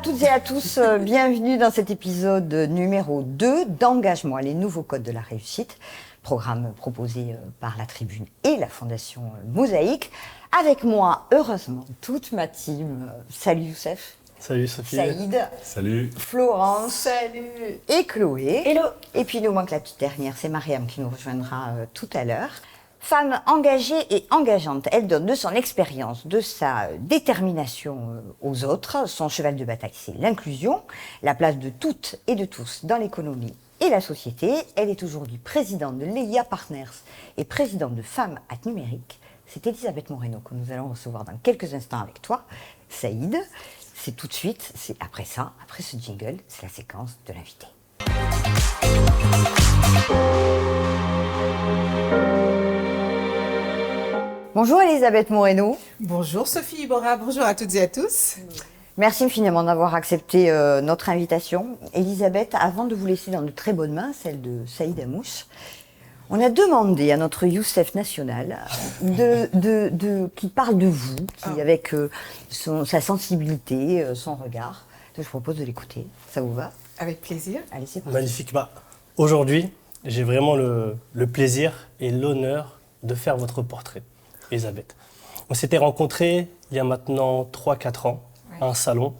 toutes et à tous, bienvenue dans cet épisode numéro 2 d'Engage-moi, les nouveaux codes de la réussite, programme proposé par la Tribune et la Fondation Mosaïque. Avec moi, heureusement, toute ma team. Salut Youssef. Salut Sophie. Saïd. Salut. Florence. Salut. Et Chloé. Hello. Et puis il nous manque la petite dernière, c'est Mariam qui nous rejoindra tout à l'heure. Femme engagée et engageante, elle donne de son expérience, de sa détermination aux autres. Son cheval de bataille, c'est l'inclusion, la place de toutes et de tous dans l'économie et la société. Elle est aujourd'hui présidente de l'EIA Partners et présidente de Femmes at Numérique. C'est Elisabeth Moreno que nous allons recevoir dans quelques instants avec toi, Saïd. C'est tout de suite, c'est après ça, après ce jingle, c'est la séquence de l'invité. Bonjour Elisabeth Moreno. Bonjour Sophie Iborra, bonjour à toutes et à tous. Merci infiniment d'avoir accepté notre invitation. Elisabeth, avant de vous laisser dans de très bonnes mains, celle de Saïd Amouche, on a demandé à notre Youssef national qui parle de vous, avec sa sensibilité, son regard. Donc, je propose de l'écouter. Ça vous va? Avec plaisir. Allez, c'est parti. Magnifique. Aujourd'hui, j'ai vraiment le plaisir et l'honneur de faire votre portrait, Elisabeth. On s'était rencontrés il y a maintenant 3-4 ans à un salon.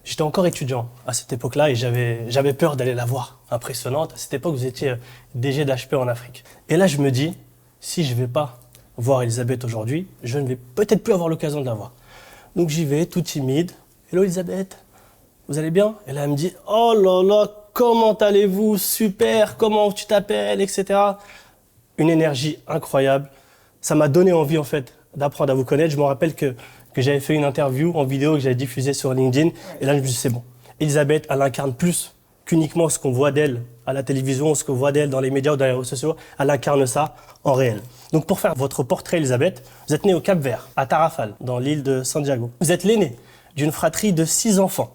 J'étais encore étudiant à cette époque-là et j'avais peur d'aller la voir. Impressionnante. À cette époque, vous étiez DG d'HP en Afrique. Et là, je me dis, si je ne vais pas voir Elisabeth aujourd'hui, je ne vais peut-être plus avoir l'occasion de la voir. Donc j'y vais, tout timide. Hello Elisabeth, vous allez bien? Et là, elle me dit, oh là là, comment allez-vous? Super, comment tu t'appelles, etc. Une énergie incroyable. Ça m'a donné envie, en fait, d'apprendre à vous connaître. Je me rappelle que j'avais fait une interview en vidéo que j'avais diffusée sur LinkedIn. Et là, je me suis dit, c'est bon. Elisabeth, elle incarne plus qu'uniquement ce qu'on voit d'elle à la télévision, ce qu'on voit d'elle dans les médias ou dans les réseaux sociaux. Elle incarne ça en réel. Donc, pour faire votre portrait, Elisabeth, vous êtes née au Cap-Vert, à Tarrafal, dans l'île de Santiago. Vous êtes l'aînée d'une fratrie de 6 enfants.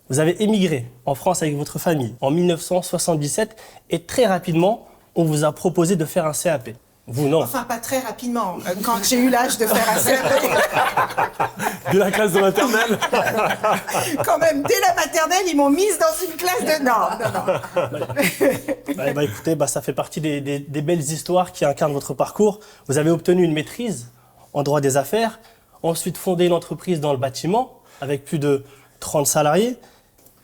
Vous avez émigré en France avec votre famille en 1977 et très rapidement, on vous a proposé de faire un CAP. Vous, non. Enfin, pas très rapidement, quand j'ai eu l'âge de faire un CAP. De la classe de maternelle. Quand même, dès la maternelle, ils m'ont mise dans une classe de... Non. Écoutez, ça fait partie des belles histoires qui incarnent votre parcours. Vous avez obtenu une maîtrise en droit des affaires, ensuite fondé une entreprise dans le bâtiment avec plus de 30 salariés.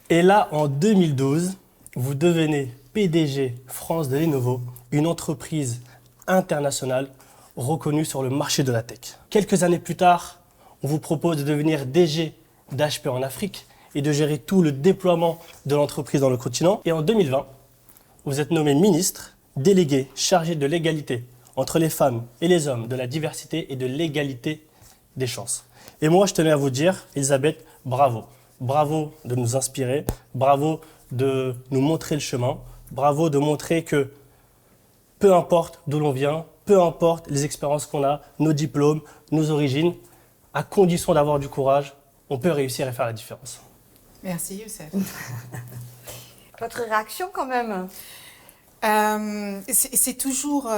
Et là, en 2012, vous devenez PDG France de Lenovo, une entreprise internationale reconnue sur le marché de la tech. Quelques années plus tard, on vous propose de devenir DG d'HP en Afrique et de gérer tout le déploiement de l'entreprise dans le continent. Et en 2020, vous êtes nommé ministre, délégué chargé de l'égalité entre les femmes et les hommes, de la diversité et de l'égalité des chances. Et moi, je tenais à vous dire, Elisabeth, bravo. Bravo de nous inspirer, bravo de nous montrer le chemin, bravo de montrer que peu importe d'où l'on vient, peu importe les expériences qu'on a, nos diplômes, nos origines, à condition d'avoir du courage, on peut réussir à faire la différence. Merci Youssef. Votre réaction quand même? C'est toujours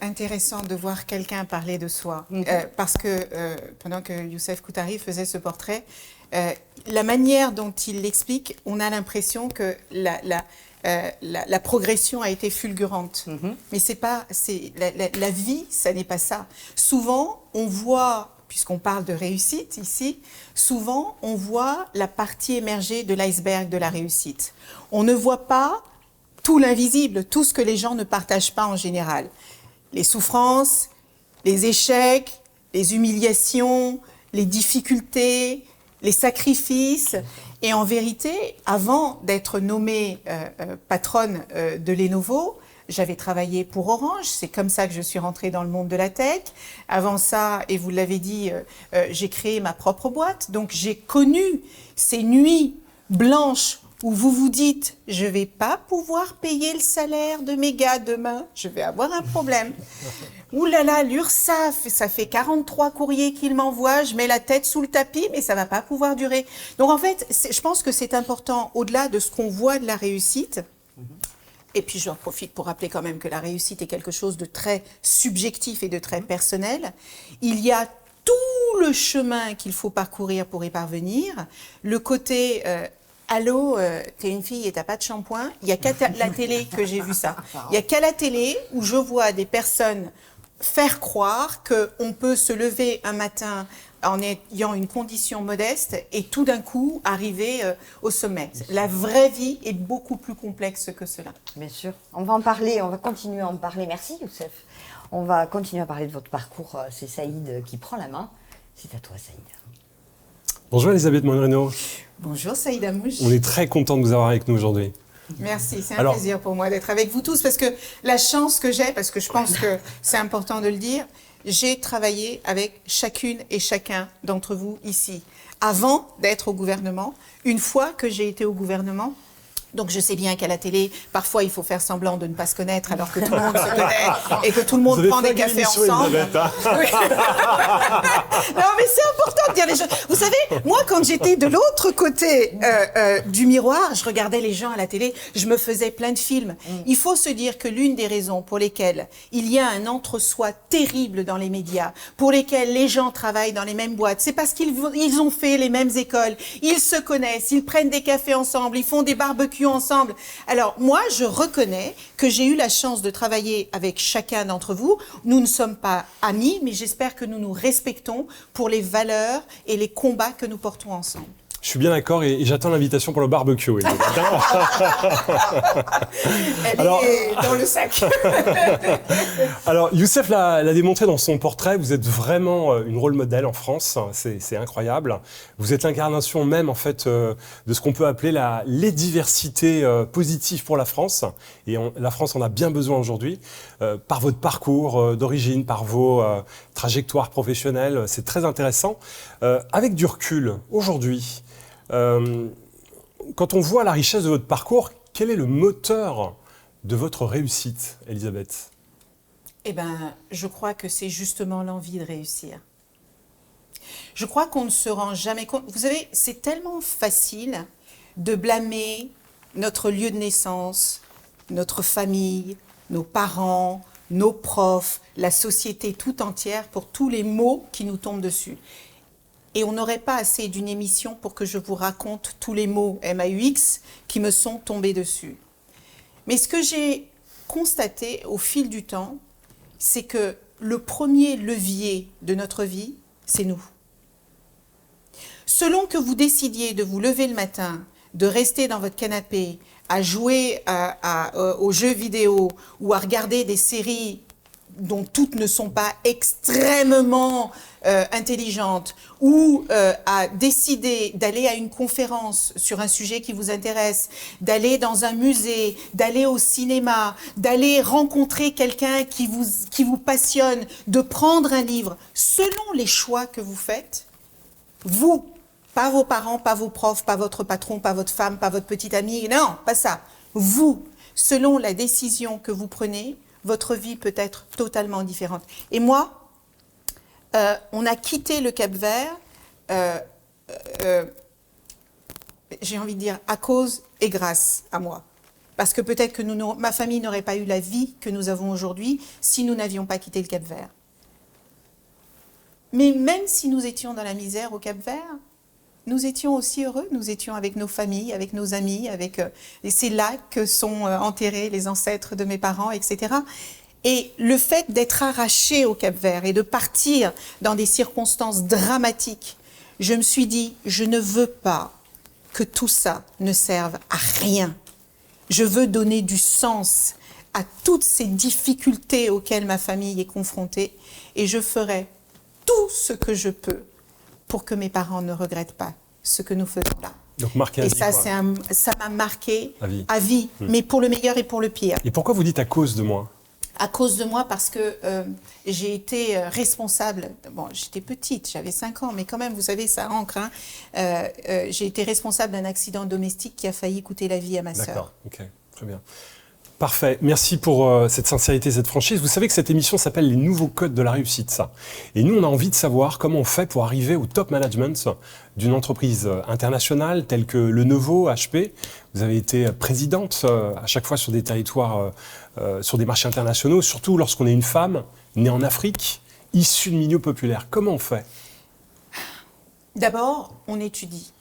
intéressant de voir quelqu'un parler de soi. Parce que pendant que Youssef Koutari faisait ce portrait, la manière dont il l'explique, on a l'impression que la progression a été fulgurante. Mais la vie, ça n'est pas ça. Souvent, on voit, puisqu'on parle de réussite ici, souvent, on voit la partie émergée de l'iceberg de la réussite. On ne voit pas tout l'invisible, tout ce que les gens ne partagent pas en général. Les souffrances, les échecs, les humiliations, les difficultés, les sacrifices. Et en vérité, avant d'être nommée patronne de Lenovo, j'avais travaillé pour Orange, c'est comme ça que je suis rentrée dans le monde de la tech. Avant ça, et vous l'avez dit, j'ai créé ma propre boîte. Donc j'ai connu ces nuits blanches où vous vous dites, je ne vais pas pouvoir payer le salaire de mes gars demain, je vais avoir un problème. Ouh là là, l'URSSAF, ça fait 43 courriers qu'il m'envoie, je mets la tête sous le tapis, mais ça ne va pas pouvoir durer. Donc en fait, je pense que c'est important, au-delà de ce qu'on voit de la réussite, et puis j'en profite pour rappeler quand même que la réussite est quelque chose de très subjectif et de très personnel, il y a tout le chemin qu'il faut parcourir pour y parvenir, le côté allô, t'es une fille et t'as pas de shampoing, il n'y a qu'à la télé que j'ai vu ça. Il n'y a qu'à la télé où je vois des personnes faire croire qu'on peut se lever un matin en ayant une condition modeste et tout d'un coup arriver au sommet. La vraie vie est beaucoup plus complexe que cela. Bien sûr. On va en parler, on va continuer à en parler. Merci Youssef. On va continuer à parler de votre parcours. C'est Saïd qui prend la main. C'est à toi Saïd. Bonjour Elisabeth Monreno. Bonjour Saïd Amouche. On est très content de vous avoir avec nous aujourd'hui. Merci, c'est un plaisir pour moi d'être avec vous tous parce que la chance que j'ai, parce que je pense que c'est important de le dire, j'ai travaillé avec chacune et chacun d'entre vous ici avant d'être au gouvernement. Une fois que j'ai été au gouvernement, donc je sais bien qu'à la télé, parfois il faut faire semblant de ne pas se connaître alors que tout le monde se connaît et que tout le monde prend des cafés ensemble. Oui. Non mais c'est important de dire les choses. Vous savez, moi quand j'étais de l'autre côté du miroir, je regardais les gens à la télé, je me faisais plein de films. Il faut se dire que l'une des raisons pour lesquelles il y a un entre-soi terrible dans les médias, pour lesquels les gens travaillent dans les mêmes boîtes, c'est parce qu'ils ont fait les mêmes écoles, ils se connaissent, ils prennent des cafés ensemble, ils font des barbecues ensemble. Alors moi, je reconnais que j'ai eu la chance de travailler avec chacun d'entre vous. Nous ne sommes pas amis, mais j'espère que nous nous respectons pour les valeurs et les combats que nous portons ensemble. Je suis bien d'accord et j'attends l'invitation pour le barbecue. Elle est dans le sac. Alors, Youssef l'a démontré dans son portrait, vous êtes vraiment une rôle modèle en France, c'est incroyable. Vous êtes l'incarnation même en fait de ce qu'on peut appeler les diversités positives pour la France. Et la France en a bien besoin aujourd'hui. Par votre parcours d'origine, par vos trajectoires professionnelles, c'est très intéressant. Avec du recul, aujourd'hui, quand on voit la richesse de votre parcours, quel est le moteur de votre réussite, Elisabeth ? Eh bien, je crois que c'est justement l'envie de réussir. Je crois qu'on ne se rend jamais compte. Vous savez, c'est tellement facile de blâmer notre lieu de naissance, notre famille, nos parents, nos profs, la société tout entière pour tous les maux qui nous tombent dessus. Et on n'aurait pas assez d'une émission pour que je vous raconte tous les mots MAUX qui me sont tombés dessus. Mais ce que j'ai constaté au fil du temps, c'est que le premier levier de notre vie, c'est nous. Selon que vous décidiez de vous lever le matin, de rester dans votre canapé, à jouer aux jeux vidéo ou à regarder des séries dont toutes ne sont pas extrêmement intelligentes, ou à décider d'aller à une conférence sur un sujet qui vous intéresse, d'aller dans un musée, d'aller au cinéma, d'aller rencontrer quelqu'un qui vous passionne, de prendre un livre, selon les choix que vous faites, vous, pas vos parents, pas vos profs, pas votre patron, pas votre femme, pas votre petite amie, non, pas ça. Vous, selon la décision que vous prenez, votre vie peut être totalement différente. Et moi, on a quitté le Cap-Vert, j'ai envie de dire, à cause et grâce à moi. Parce que peut-être que ma famille n'aurait pas eu la vie que nous avons aujourd'hui si nous n'avions pas quitté le Cap-Vert. Mais même si nous étions dans la misère au Cap-Vert, nous étions aussi heureux, nous étions avec nos familles, avec nos amis, et c'est là que sont enterrés les ancêtres de mes parents, etc. Et le fait d'être arraché au Cap-Vert et de partir dans des circonstances dramatiques, je me suis dit, je ne veux pas que tout ça ne serve à rien. Je veux donner du sens à toutes ces difficultés auxquelles ma famille est confrontée et je ferai tout ce que je peux pour que mes parents ne regrettent pas ce que nous faisons là. Donc marqué à vie, ça, quoi. ça m'a marqué à vie, mais pour le meilleur et pour le pire. Et pourquoi vous dites à cause de moi ? À cause de moi, parce que j'ai été responsable. Bon, j'étais petite, j'avais 5 ans, mais quand même, vous savez, ça ancre. Hein, j'ai été responsable d'un accident domestique qui a failli coûter la vie à ma sœur. D'accord, ok, très bien. Parfait, merci pour cette sincérité, cette franchise. Vous savez que cette émission s'appelle Les Nouveaux Codes de la Réussite, ça. Et nous, on a envie de savoir comment on fait pour arriver au top management d'une entreprise internationale telle que Lenovo, HP. Vous avez été présidente à chaque fois sur des territoires, sur des marchés internationaux, surtout lorsqu'on est une femme née en Afrique, issus de milieux populaires. Comment on fait? D'abord, on étudie.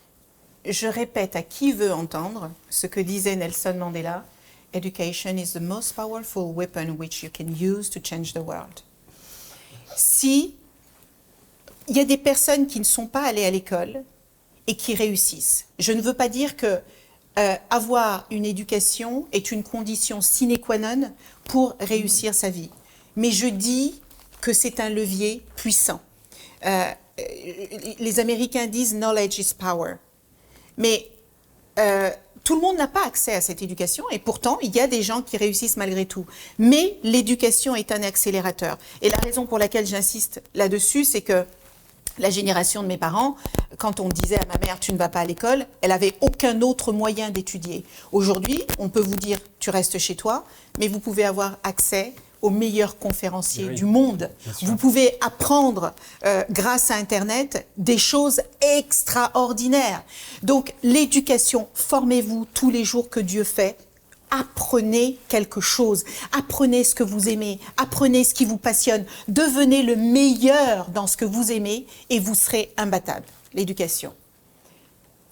Je répète à qui veut entendre ce que disait Nelson Mandela. Education is the most powerful weapon which you can use to change the world. Si il y a des personnes qui ne sont pas allées à l'école et qui réussissent, je ne veux pas dire que avoir une éducation est une condition sine qua non pour réussir sa vie. Mais je dis que c'est un levier puissant. Les Américains disent « knowledge is power ». Mais tout le monde n'a pas accès à cette éducation et pourtant, il y a des gens qui réussissent malgré tout. Mais l'éducation est un accélérateur. Et la raison pour laquelle j'insiste là-dessus, c'est que la génération de mes parents, quand on disait à ma mère « tu ne vas pas à l'école », elle n'avait aucun autre moyen d'étudier. Aujourd'hui, on peut vous dire « tu restes chez toi », mais vous pouvez avoir accès aux meilleurs conférenciers du monde. Vous pouvez apprendre, grâce à Internet, des choses extraordinaires. Donc, l'éducation, formez-vous tous les jours que Dieu fait. Apprenez quelque chose, apprenez ce que vous aimez, apprenez ce qui vous passionne, devenez le meilleur dans ce que vous aimez et vous serez imbattable. L'éducation.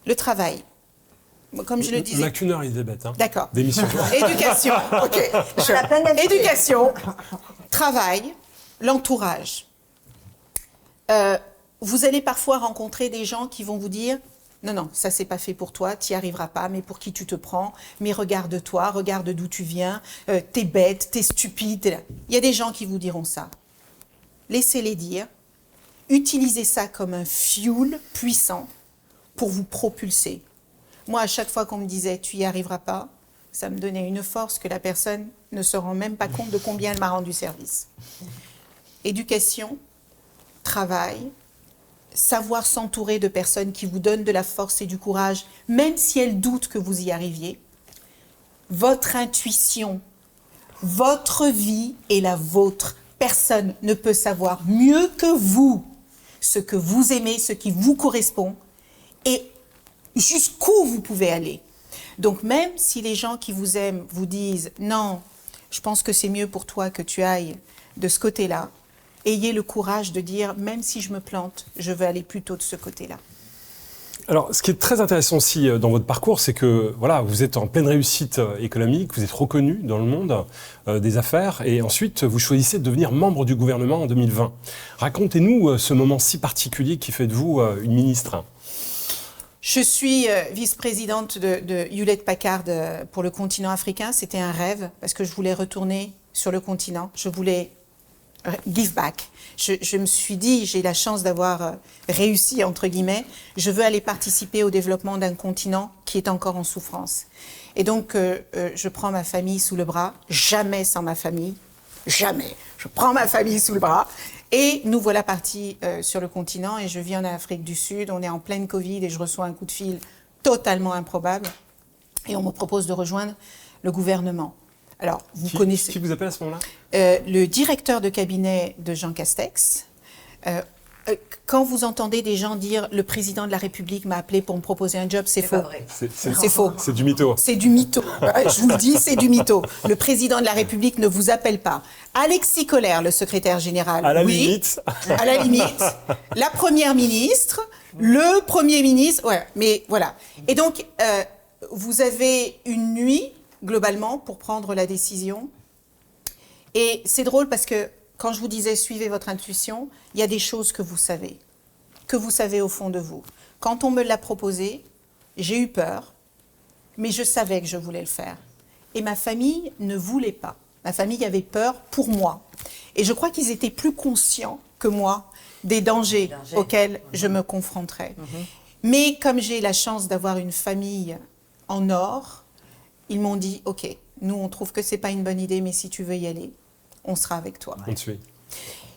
Le travail. Comme je le disais. On n'a qu'une heure, Elisabeth. Hein, d'accord. D'émission. Éducation. Ok. Éducation, travail, l'entourage. Vous allez parfois rencontrer des gens qui vont vous dire non, non, ça c'est pas fait pour toi, tu n'y arriveras pas, mais pour qui tu te prends, mais regarde-toi, regarde d'où tu viens, t'es bête, t'es stupide. Il y a des gens qui vous diront ça. Laissez-les dire, utilisez ça comme un fuel puissant pour vous propulser. Moi, à chaque fois qu'on me disait tu n'y arriveras pas, ça me donnait une force que la personne ne se rend même pas compte de combien elle m'a rendu service. Éducation, travail, savoir s'entourer de personnes qui vous donnent de la force et du courage, même si elles doutent que vous y arriviez. Votre intuition, votre vie est la vôtre. Personne ne peut savoir mieux que vous ce que vous aimez, ce qui vous correspond et jusqu'où vous pouvez aller. Donc même si les gens qui vous aiment vous disent « Non, je pense que c'est mieux pour toi que tu ailles de ce côté-là », ayez le courage de dire, même si je me plante, je veux aller plutôt de ce côté-là. Alors, ce qui est très intéressant aussi dans votre parcours, c'est que voilà, vous êtes en pleine réussite économique, vous êtes reconnu dans le monde des affaires, et ensuite vous choisissez de devenir membre du gouvernement en 2020. Racontez-nous ce moment si particulier qui fait de vous une ministre. Je suis vice-présidente de Hewlett Packard pour le continent africain. C'était un rêve parce que je voulais retourner sur le continent. Je voulais give back. Je me suis dit, j'ai la chance d'avoir réussi, entre guillemets, je veux aller participer au développement d'un continent qui est encore en souffrance. Et donc, je prends ma famille sous le bras, jamais sans ma famille, jamais. Je prends ma famille sous le bras et nous voilà partis sur le continent et je vis en Afrique du Sud, on est en pleine Covid et je reçois un coup de fil totalement improbable et on me propose de rejoindre le gouvernement. Alors, vous connaissez... Qui vous appelle à ce moment-là ? Le directeur de cabinet de Jean Castex. Quand vous entendez des gens dire « le président de la République m'a appelé pour me proposer un job », c'est faux. C'est faux. C'est du mytho. C'est du mytho. Je vous le dis, c'est du mytho. Le président de la République ne vous appelle pas. Alexis Collère, le secrétaire général, à la oui. Limite. À la limite. La première ministre, le premier ministre, ouais, mais voilà. Et donc, vous avez une nuit globalement, pour prendre la décision. Et c'est drôle parce que quand je vous disais « suivez votre intuition », il y a des choses que vous savez au fond de vous. Quand on me l'a proposé, j'ai eu peur, mais je savais que je voulais le faire. Et ma famille ne voulait pas. Ma famille avait peur pour moi. Et je crois qu'ils étaient plus conscients que moi des dangers auxquels je me confronterais. Mais comme j'ai la chance d'avoir une famille en or, ils m'ont dit, OK, nous, on trouve que ce n'est pas une bonne idée, mais si tu veux y aller, on sera avec toi. On te suit.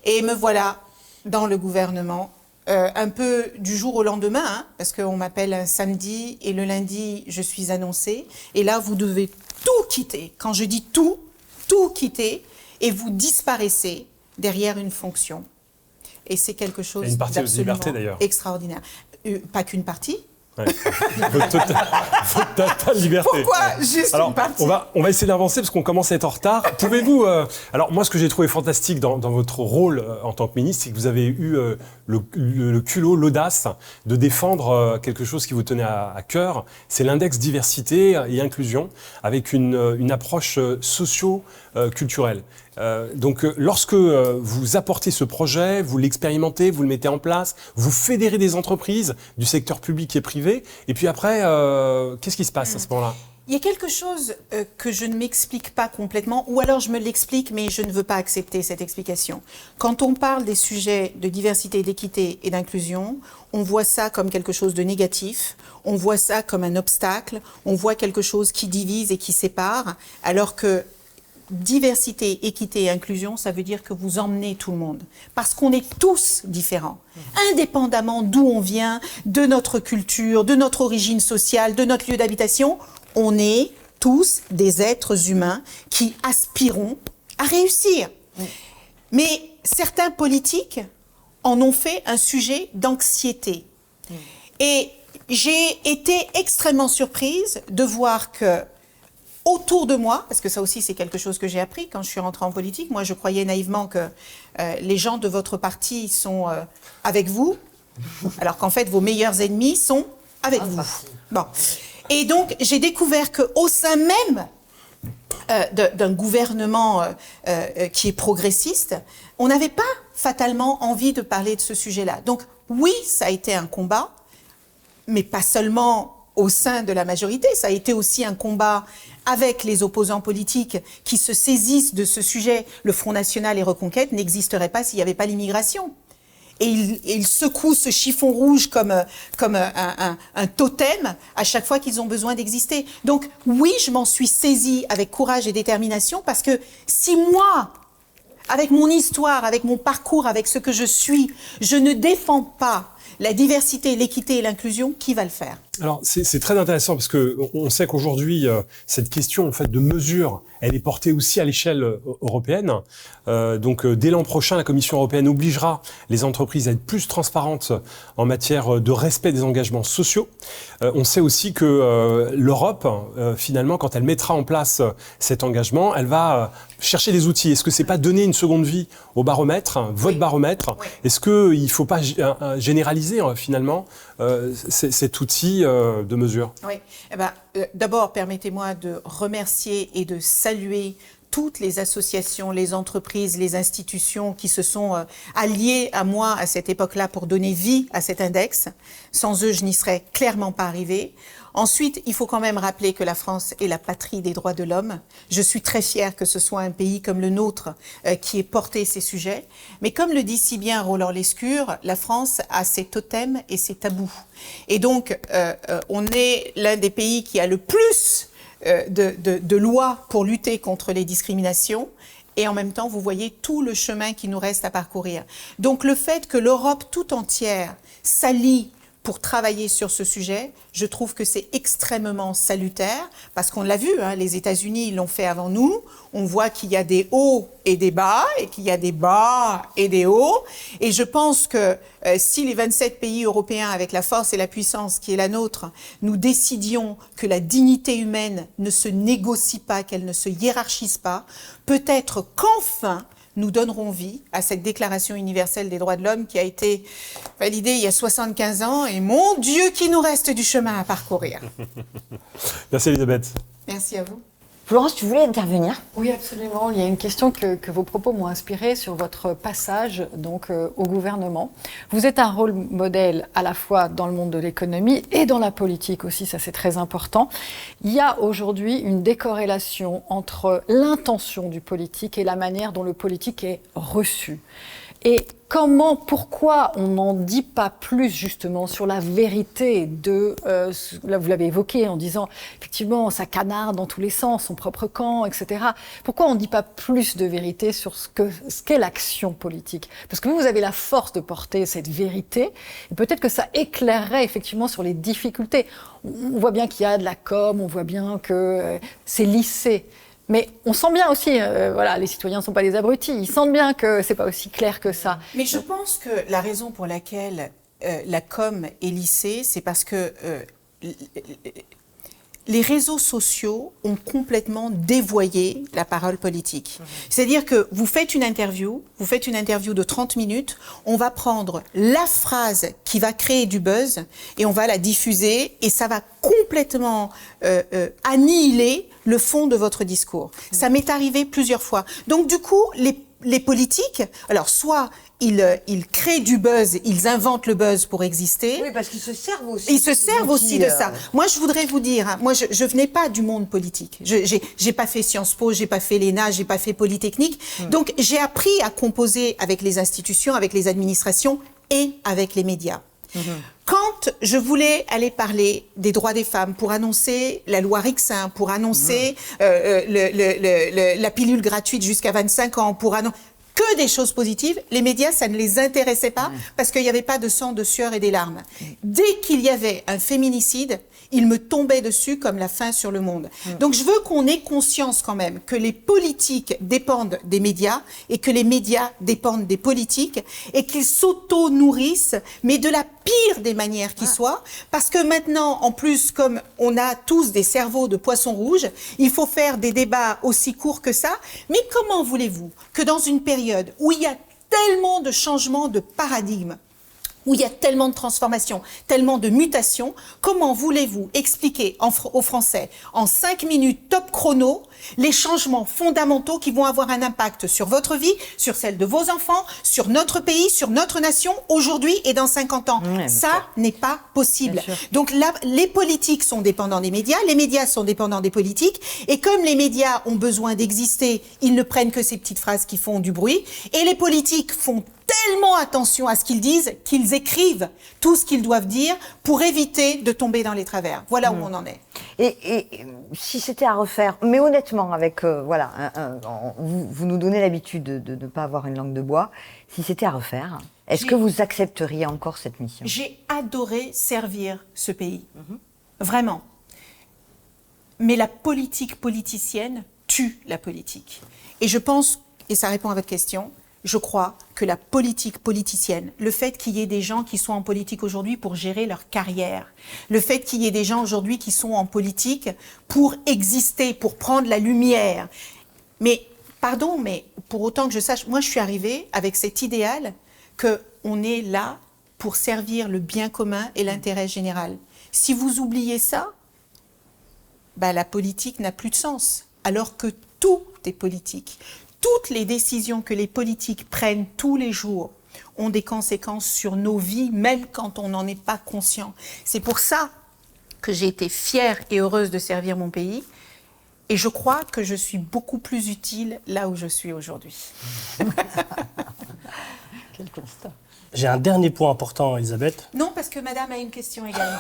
Et me voilà dans le gouvernement, un peu du jour au lendemain, hein, parce qu'on m'appelle un samedi et le lundi, je suis annoncée. Et là, vous devez tout quitter. Quand je dis tout quitter, et vous disparaissez derrière une fonction. Et c'est quelque chose d'absolument extraordinaire. Pas qu'une partie. Ouais. Votre totale liberté. Pourquoi juste Alors, une partie? on va essayer d'avancer parce qu'on commence à être en retard. Pouvez-vous... alors, moi, ce que j'ai trouvé fantastique dans votre rôle en tant que ministre, c'est que vous avez eu le culot, l'audace de défendre quelque chose qui vous tenait à cœur. C'est l'index diversité et inclusion avec une approche socio-culturelle. Donc, lorsque vous apportez ce projet, vous l'expérimentez, vous le mettez en place, vous fédérez des entreprises du secteur public et privé, et puis après, qu'est-ce qui se passe à ce moment-là? Il y a quelque chose que je ne m'explique pas complètement, ou alors je me l'explique, mais je ne veux pas accepter cette explication. Quand on parle des sujets de diversité, d'équité et d'inclusion, on voit ça comme quelque chose de négatif, on voit ça comme un obstacle, on voit quelque chose qui divise et qui sépare, alors que diversité, équité et inclusion, ça veut dire que vous emmenez tout le monde. Parce qu'on est tous différents. Indépendamment d'où on vient, de notre culture, de notre origine sociale, de notre lieu d'habitation, on est tous des êtres humains qui aspirons à réussir. Mais certains politiques en ont fait un sujet d'anxiété. Et j'ai été extrêmement surprise de voir que autour de moi, parce que ça aussi c'est quelque chose que j'ai appris quand je suis rentrée en politique, moi je croyais naïvement que les gens de votre parti sont avec vous, alors qu'en fait vos meilleurs ennemis sont avec vous. Bon. Et donc j'ai découvert qu'au sein même d'un gouvernement qui est progressiste, on n'avait pas fatalement envie de parler de ce sujet-là. Donc oui, ça a été un combat, mais pas seulement au sein de la majorité, ça a été aussi un combat avec les opposants politiques qui se saisissent de ce sujet. Le Front National et Reconquête n'existerait pas s'il n'y avait pas l'immigration. Et ils secouent ce chiffon rouge comme un totem à chaque fois qu'ils ont besoin d'exister. Donc oui, je m'en suis saisie avec courage et détermination parce que si moi, avec mon histoire, avec mon parcours, avec ce que je suis, je ne défends pas la diversité, l'équité et l'inclusion, qui va le faire? Alors, c'est très intéressant parce que on sait qu'aujourd'hui, cette question en fait de mesure, elle est portée aussi à l'échelle européenne. Donc, dès l'an prochain, la Commission européenne obligera les entreprises à être plus transparentes en matière de respect des engagements sociaux. On sait aussi que l'Europe, finalement, quand elle mettra en place cet engagement, elle va chercher des outils. Est-ce que c'est pas donner une seconde vie au baromètre, votre baromètre? Est-ce que il faut pas généraliser finalement cet outil de mesure? Oui. Eh ben, d'abord, permettez-moi de remercier et de saluer toutes les associations, les entreprises, les institutions qui se sont alliées à moi à cette époque-là pour donner vie à cet index. Sans eux, je n'y serais clairement pas arrivée. Ensuite, il faut quand même rappeler que la France est la patrie des droits de l'homme. Je suis très fière que ce soit un pays comme le nôtre qui ait porté ces sujets. Mais comme le dit si bien Roland Lescure, la France a ses totems et ses tabous. Et donc, on est l'un des pays qui a le plus de lois pour lutter contre les discriminations. Et en même temps, vous voyez tout le chemin qui nous reste à parcourir. Donc, le fait que l'Europe tout entière s'allie pour travailler sur ce sujet, je trouve que c'est extrêmement salutaire, parce qu'on l'a vu, hein, les États-Unis l'ont fait avant nous, on voit qu'il y a des hauts et des bas, et qu'il y a des bas et des hauts, et je pense que si les 27 pays européens, avec la force et la puissance qui est la nôtre, nous décidions que la dignité humaine ne se négocie pas, qu'elle ne se hiérarchise pas, peut-être qu'enfin, nous donnerons vie à cette Déclaration universelle des droits de l'homme qui a été validée il y a 75 ans. Et mon Dieu, qu'il nous reste du chemin à parcourir. Merci Elisabeth. Merci à vous. Florence, tu voulais intervenir? Oui, absolument. Il y a une question que vos propos m'ont inspiré sur votre passage donc, au gouvernement. Vous êtes un rôle modèle à la fois dans le monde de l'économie et dans la politique aussi, ça c'est très important. Il y a aujourd'hui une décorrélation entre l'intention du politique et la manière dont le politique est reçu. Et pourquoi on n'en dit pas plus justement sur la vérité de, là vous l'avez évoqué en disant effectivement ça canarde dans tous les sens, son propre camp, etc. Pourquoi on ne dit pas plus de vérité sur ce qu'est l'action politique? Parce que vous avez la force de porter cette vérité et peut-être que ça éclairerait effectivement sur les difficultés. On voit bien qu'il y a de la com, on voit bien que c'est lissé. Mais on sent bien aussi, voilà, les citoyens ne sont pas des abrutis, ils sentent bien que c'est pas aussi clair que ça. Mais je pense que la raison pour laquelle la com est lissée, c'est parce que les réseaux sociaux ont complètement dévoyé la parole politique. C'est-à-dire que vous faites une interview de 30 minutes, on va prendre la phrase qui va créer du buzz et on va la diffuser et ça va complètement annihiler le fond de votre discours. Ça m'est arrivé plusieurs fois. Donc du coup, les politiques, alors soit ils créent du buzz, ils inventent le buzz pour exister. Oui, parce qu'ils se servent aussi. Ils se servent aussi de ça. Moi, je voudrais vous dire, hein, moi, je venais pas du monde politique. J'ai pas fait Sciences Po, j'ai pas fait l'ENA, j'ai pas fait Polytechnique. Donc, j'ai appris à composer avec les institutions, avec les administrations et avec les médias. Quand je voulais aller parler des droits des femmes pour annoncer la loi Rixin, pour annoncer la pilule gratuite jusqu'à 25 ans, pour annoncer que des choses positives, les médias, ça ne les intéressait pas parce qu'il n'y avait pas de sang, de sueur et des larmes. Dès qu'il y avait un féminicide, il me tombait dessus comme la faim sur le monde. Donc je veux qu'on ait conscience quand même que les politiques dépendent des médias et que les médias dépendent des politiques et qu'ils s'auto-nourrissent, mais de la pire des manières qui soient, parce que maintenant, en plus, comme on a tous des cerveaux de poissons rouges, il faut faire des débats aussi courts que ça. Mais comment voulez-vous que dans une période où il y a tellement de changements de paradigme, où il y a tellement de transformations, tellement de mutations, comment voulez-vous expliquer aux Français, en 5 minutes top chrono, les changements fondamentaux qui vont avoir un impact sur votre vie, sur celle de vos enfants, sur notre pays, sur notre nation, aujourd'hui et dans 50 ans. Ça n'est pas possible. Donc là, les politiques sont dépendants des médias, les médias sont dépendants des politiques, et comme les médias ont besoin d'exister, ils ne prennent que ces petites phrases qui font du bruit, et les politiques font tellement attention à ce qu'ils disent qu'ils écrivent tout ce qu'ils doivent dire pour éviter de tomber dans les travers. Voilà où on en est. Et si c'était à refaire, mais honnêtement, avec vous nous donnez l'habitude de ne pas avoir une langue de bois. Si c'était à refaire, est-ce que vous accepteriez encore cette mission? J'ai adoré servir ce pays, vraiment. Mais la politique politicienne tue la politique. Et je pense, et ça répond à votre question, je crois que la politique politicienne, le fait qu'il y ait des gens qui sont en politique aujourd'hui pour gérer leur carrière, le fait qu'il y ait des gens aujourd'hui qui sont en politique pour exister, pour prendre la lumière. Mais, pardon, mais pour autant que je sache, moi je suis arrivée avec cet idéal qu'on est là pour servir le bien commun et l'intérêt général. Si vous oubliez ça, bah, la politique n'a plus de sens, alors que tout est politique. Toutes les décisions que les politiques prennent tous les jours ont des conséquences sur nos vies, même quand on n'en est pas conscient. C'est pour ça que j'ai été fière et heureuse de servir mon pays. Et je crois que je suis beaucoup plus utile là où je suis aujourd'hui. Quel constat. J'ai un dernier point important, Elisabeth. Non, parce que madame a une question également.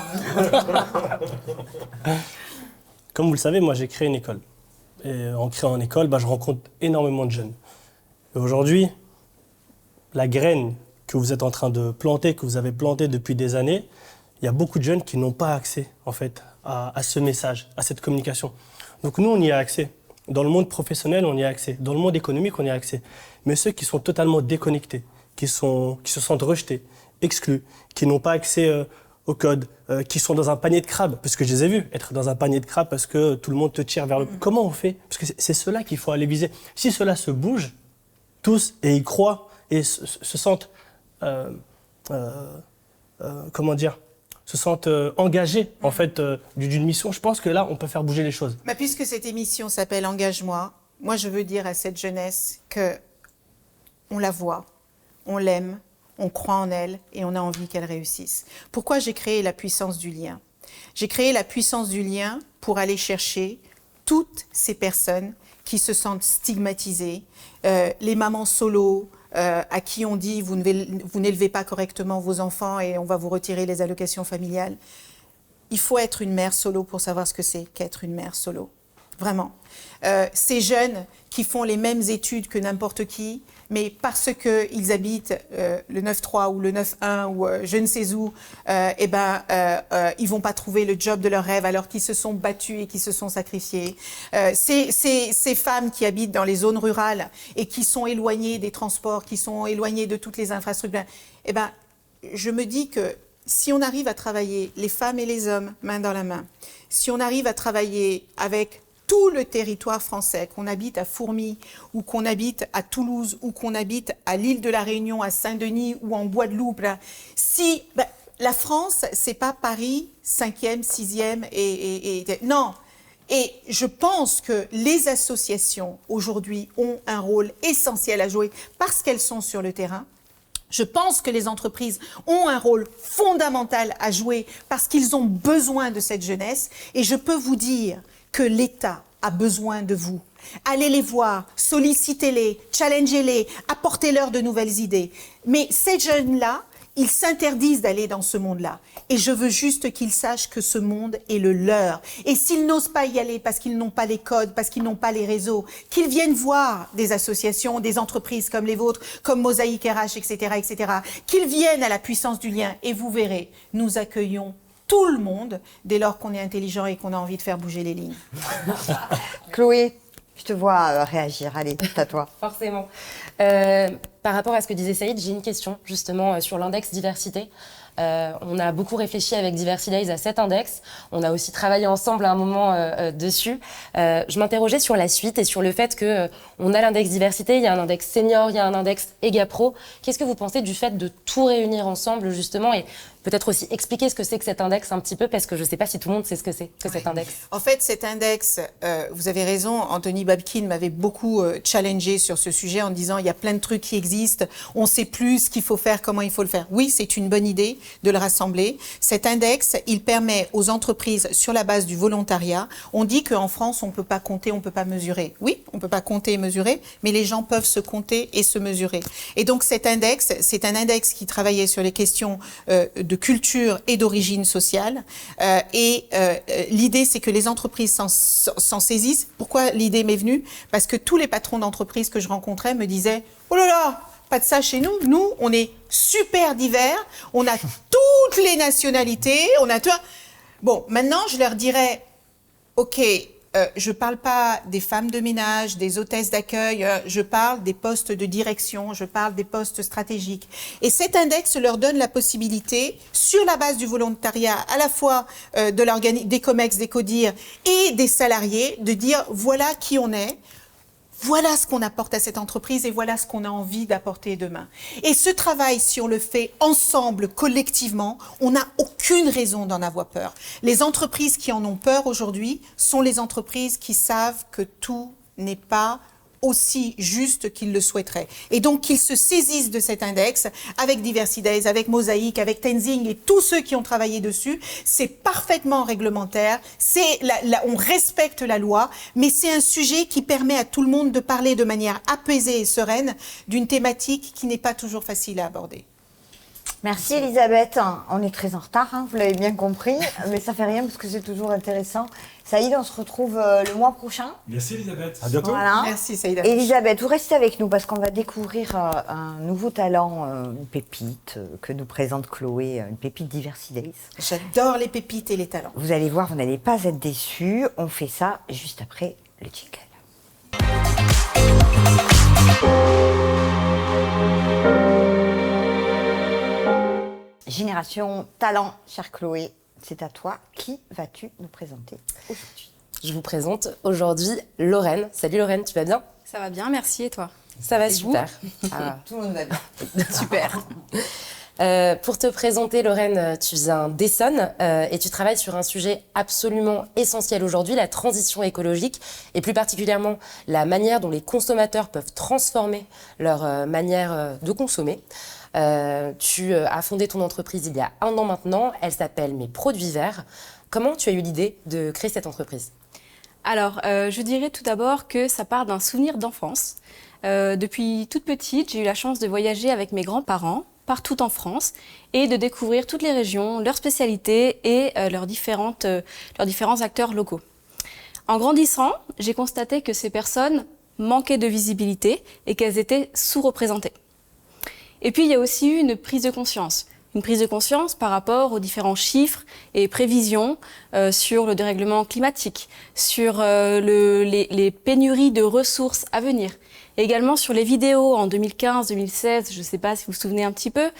Comme vous le savez, moi j'ai créé une école. Et en créant une école, je rencontre énormément de jeunes. Et aujourd'hui, la graine que vous êtes en train de planter, que vous avez plantée depuis des années, il y a beaucoup de jeunes qui n'ont pas accès en fait, à ce message, à cette communication. Donc nous, on y a accès. Dans le monde professionnel, on y a accès. Dans le monde économique, on y a accès. Mais ceux qui sont totalement déconnectés, qui se sentent rejetés, exclus, qui n'ont pas accès au code, qui sont dans un panier de crabes, parce que je les ai vus être dans un panier de crabes parce que tout le monde te tire vers le... Comment on fait? Parce que c'est cela qu'il faut aller viser. Si cela se bouge, tous, et y croient, et se sentent... comment dire? Se sentent engagés, en fait, d'une mission, je pense que là, on peut faire bouger les choses. Mais puisque cette émission s'appelle Engage-moi, moi, je veux dire à cette jeunesse que on la voit, on l'aime, on croit en elle et on a envie qu'elle réussisse. Pourquoi j'ai créé la puissance du lien? J'ai créé la puissance du lien pour aller chercher toutes ces personnes qui se sentent stigmatisées, les mamans solo, à qui on dit vous n'élevez pas correctement vos enfants et on va vous retirer les allocations familiales. Il faut être une mère solo pour savoir ce que c'est qu'être une mère solo. Vraiment. Ces jeunes qui font les mêmes études que n'importe qui, mais parce qu'ils habitent le 9-3 ou le 9-1 ou je ne sais où, ils vont pas trouver le job de leur rêve alors qu'ils se sont battus et qu'ils se sont sacrifiés. Ces femmes qui habitent dans les zones rurales et qui sont éloignées des transports, qui sont éloignées de toutes les infrastructures, je me dis que si on arrive à travailler les femmes et les hommes main dans la main, si on arrive à travailler avec tout le territoire français, qu'on habite à Fourmies, ou qu'on habite à Toulouse, ou qu'on habite à l'île de la Réunion, à Saint-Denis, ou en Guadeloupe, là, si la France, c'est pas Paris 5e, 6e, non. Et je pense que les associations aujourd'hui ont un rôle essentiel à jouer parce qu'elles sont sur le terrain. Je pense que les entreprises ont un rôle fondamental à jouer parce qu'ils ont besoin de cette jeunesse. Et je peux vous dire que l'État a besoin de vous. Allez les voir, sollicitez-les, challengez-les, apportez-leur de nouvelles idées. Mais ces jeunes-là, ils s'interdisent d'aller dans ce monde-là. Et je veux juste qu'ils sachent que ce monde est le leur. Et s'ils n'osent pas y aller parce qu'ils n'ont pas les codes, parce qu'ils n'ont pas les réseaux, qu'ils viennent voir des associations, des entreprises comme les vôtres, comme Mosaïque RH, etc., etc. Qu'ils viennent à la puissance du lien. Et vous verrez, nous accueillons tout le monde dès lors qu'on est intelligent et qu'on a envie de faire bouger les lignes. Chloé, je te vois réagir. Allez, c'est à toi. Forcément. Par rapport à ce que disait Saïd, j'ai une question justement sur l'index diversité. On a beaucoup réfléchi avec Diversity Days à cet index. On a aussi travaillé ensemble à un moment dessus. Je m'interrogeais sur la suite et sur le fait qu'on a l'index diversité, il y a un index senior, il y a un index EGAPRO. Qu'est-ce que vous pensez du fait de tout réunir ensemble justement et peut-être aussi expliquer ce que c'est que cet index un petit peu parce que je ne sais pas si tout le monde sait ce que c'est que cet index. En fait, cet index, vous avez raison, Anthony Babkin m'avait beaucoup challengé sur ce sujet en disant il y a plein de trucs qui existent, on ne sait plus ce qu'il faut faire, comment il faut le faire. Oui, c'est une bonne idée de le rassembler. Cet index, il permet aux entreprises, sur la base du volontariat, on dit qu'en France, on ne peut pas compter, on ne peut pas mesurer. Oui, on ne peut pas compter et mesurer, mais les gens peuvent se compter et se mesurer. Et donc cet index, c'est un index qui travaillait sur les questions de culture et d'origine sociale. L'idée, c'est que les entreprises s'en saisissent. Pourquoi l'idée m'est venue? Parce que tous les patrons d'entreprises que je rencontrais me disaient « Oh là là, pas de ça chez nous. Nous, on est super divers. On a toutes les nationalités. On a tout. » Bon, maintenant, je leur dirais « Ok, je ne parle pas des femmes de ménage, des hôtesses d'accueil, je parle des postes de direction, je parle des postes stratégiques. » Et cet index leur donne la possibilité, sur la base du volontariat, à la fois des COMEX, des CODIR et des salariés, de dire voilà qui on est, voilà ce qu'on apporte à cette entreprise et voilà ce qu'on a envie d'apporter demain. Et ce travail, si on le fait ensemble, collectivement, on n'a aucune raison d'en avoir peur. Les entreprises qui en ont peur aujourd'hui sont les entreprises qui savent que tout n'est pas aussi juste qu'ils le souhaiteraient. Et donc qu'ils se saisissent de cet index avec Diversity Days, avec Mosaïque, avec Tenzing et tous ceux qui ont travaillé dessus. C'est parfaitement réglementaire, on respecte la loi, mais c'est un sujet qui permet à tout le monde de parler de manière apaisée et sereine d'une thématique qui n'est pas toujours facile à aborder. Merci Elisabeth. On est très en retard, hein, vous l'avez bien compris, mais ça fait rien parce que c'est toujours intéressant. Saïd, on se retrouve le mois prochain. Merci Elisabeth. À bientôt. Voilà. Merci Saïda. Elisabeth, vous restez avec nous parce qu'on va découvrir un nouveau talent, une pépite que nous présente Chloé, une pépite Diversity Days. J'adore les pépites et les talents. Vous allez voir, vous n'allez pas être déçus. On fait ça juste après le jingle. Génération Talent, chère Chloé, c'est à toi. Qui vas-tu nous présenter aujourd'hui? Je vous présente aujourd'hui Lorraine. Salut Lorraine, tu vas bien? Ça va bien, merci, et toi? Ça va Et super. Tout le monde va bien. Super. Pour te présenter, Lorraine, tu viens d'Essonne et tu travailles sur un sujet absolument essentiel aujourd'hui, la transition écologique et plus particulièrement la manière dont les consommateurs peuvent transformer leur manière de consommer. Tu as fondé ton entreprise il y a 1 an maintenant, elle s'appelle Mes Produits Verts. Comment tu as eu l'idée de créer cette entreprise? Alors, je dirais tout d'abord que ça part d'un souvenir d'enfance. Depuis toute petite, j'ai eu la chance de voyager avec mes grands-parents partout en France et de découvrir toutes les régions, leurs spécialités et leurs différents acteurs locaux. En grandissant, j'ai constaté que ces personnes manquaient de visibilité et qu'elles étaient sous-représentées. Et puis, il y a aussi eu une prise de conscience. Une prise de conscience par rapport aux différents chiffres et prévisions sur le dérèglement climatique, sur les pénuries de ressources à venir. Et également sur les vidéos en 2015-2016, je ne sais pas si vous vous souvenez un petit peu,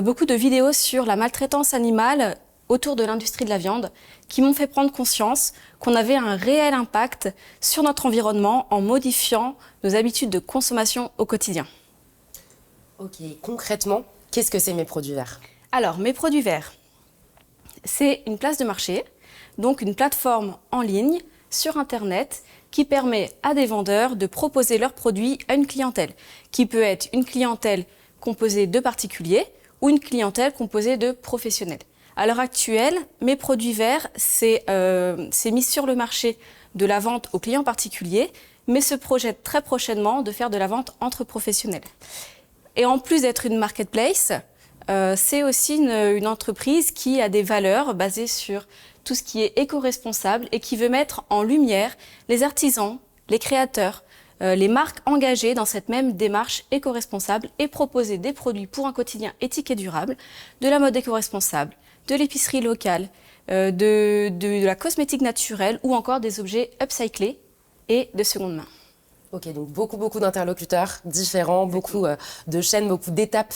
beaucoup de vidéos sur la maltraitance animale autour de l'industrie de la viande qui m'ont fait prendre conscience qu'on avait un réel impact sur notre environnement en modifiant nos habitudes de consommation au quotidien. Ok, concrètement, qu'est-ce que c'est Mes Produits Verts? Alors, Mes Produits Verts, c'est une place de marché, donc une plateforme en ligne sur Internet qui permet à des vendeurs de proposer leurs produits à une clientèle, qui peut être une clientèle composée de particuliers ou une clientèle composée de professionnels. À l'heure actuelle, Mes Produits Verts, c'est mis sur le marché de la vente aux clients particuliers, mais se projette très prochainement de faire de la vente entre professionnels. Et en plus d'être une marketplace, c'est aussi une entreprise qui a des valeurs basées sur tout ce qui est éco-responsable et qui veut mettre en lumière les artisans, les créateurs, les marques engagées dans cette même démarche éco-responsable et proposer des produits pour un quotidien éthique et durable, de la mode éco-responsable, de l'épicerie locale, de la cosmétique naturelle ou encore des objets upcyclés et de seconde main. Ok, donc beaucoup d'interlocuteurs différents, beaucoup de chaînes, beaucoup d'étapes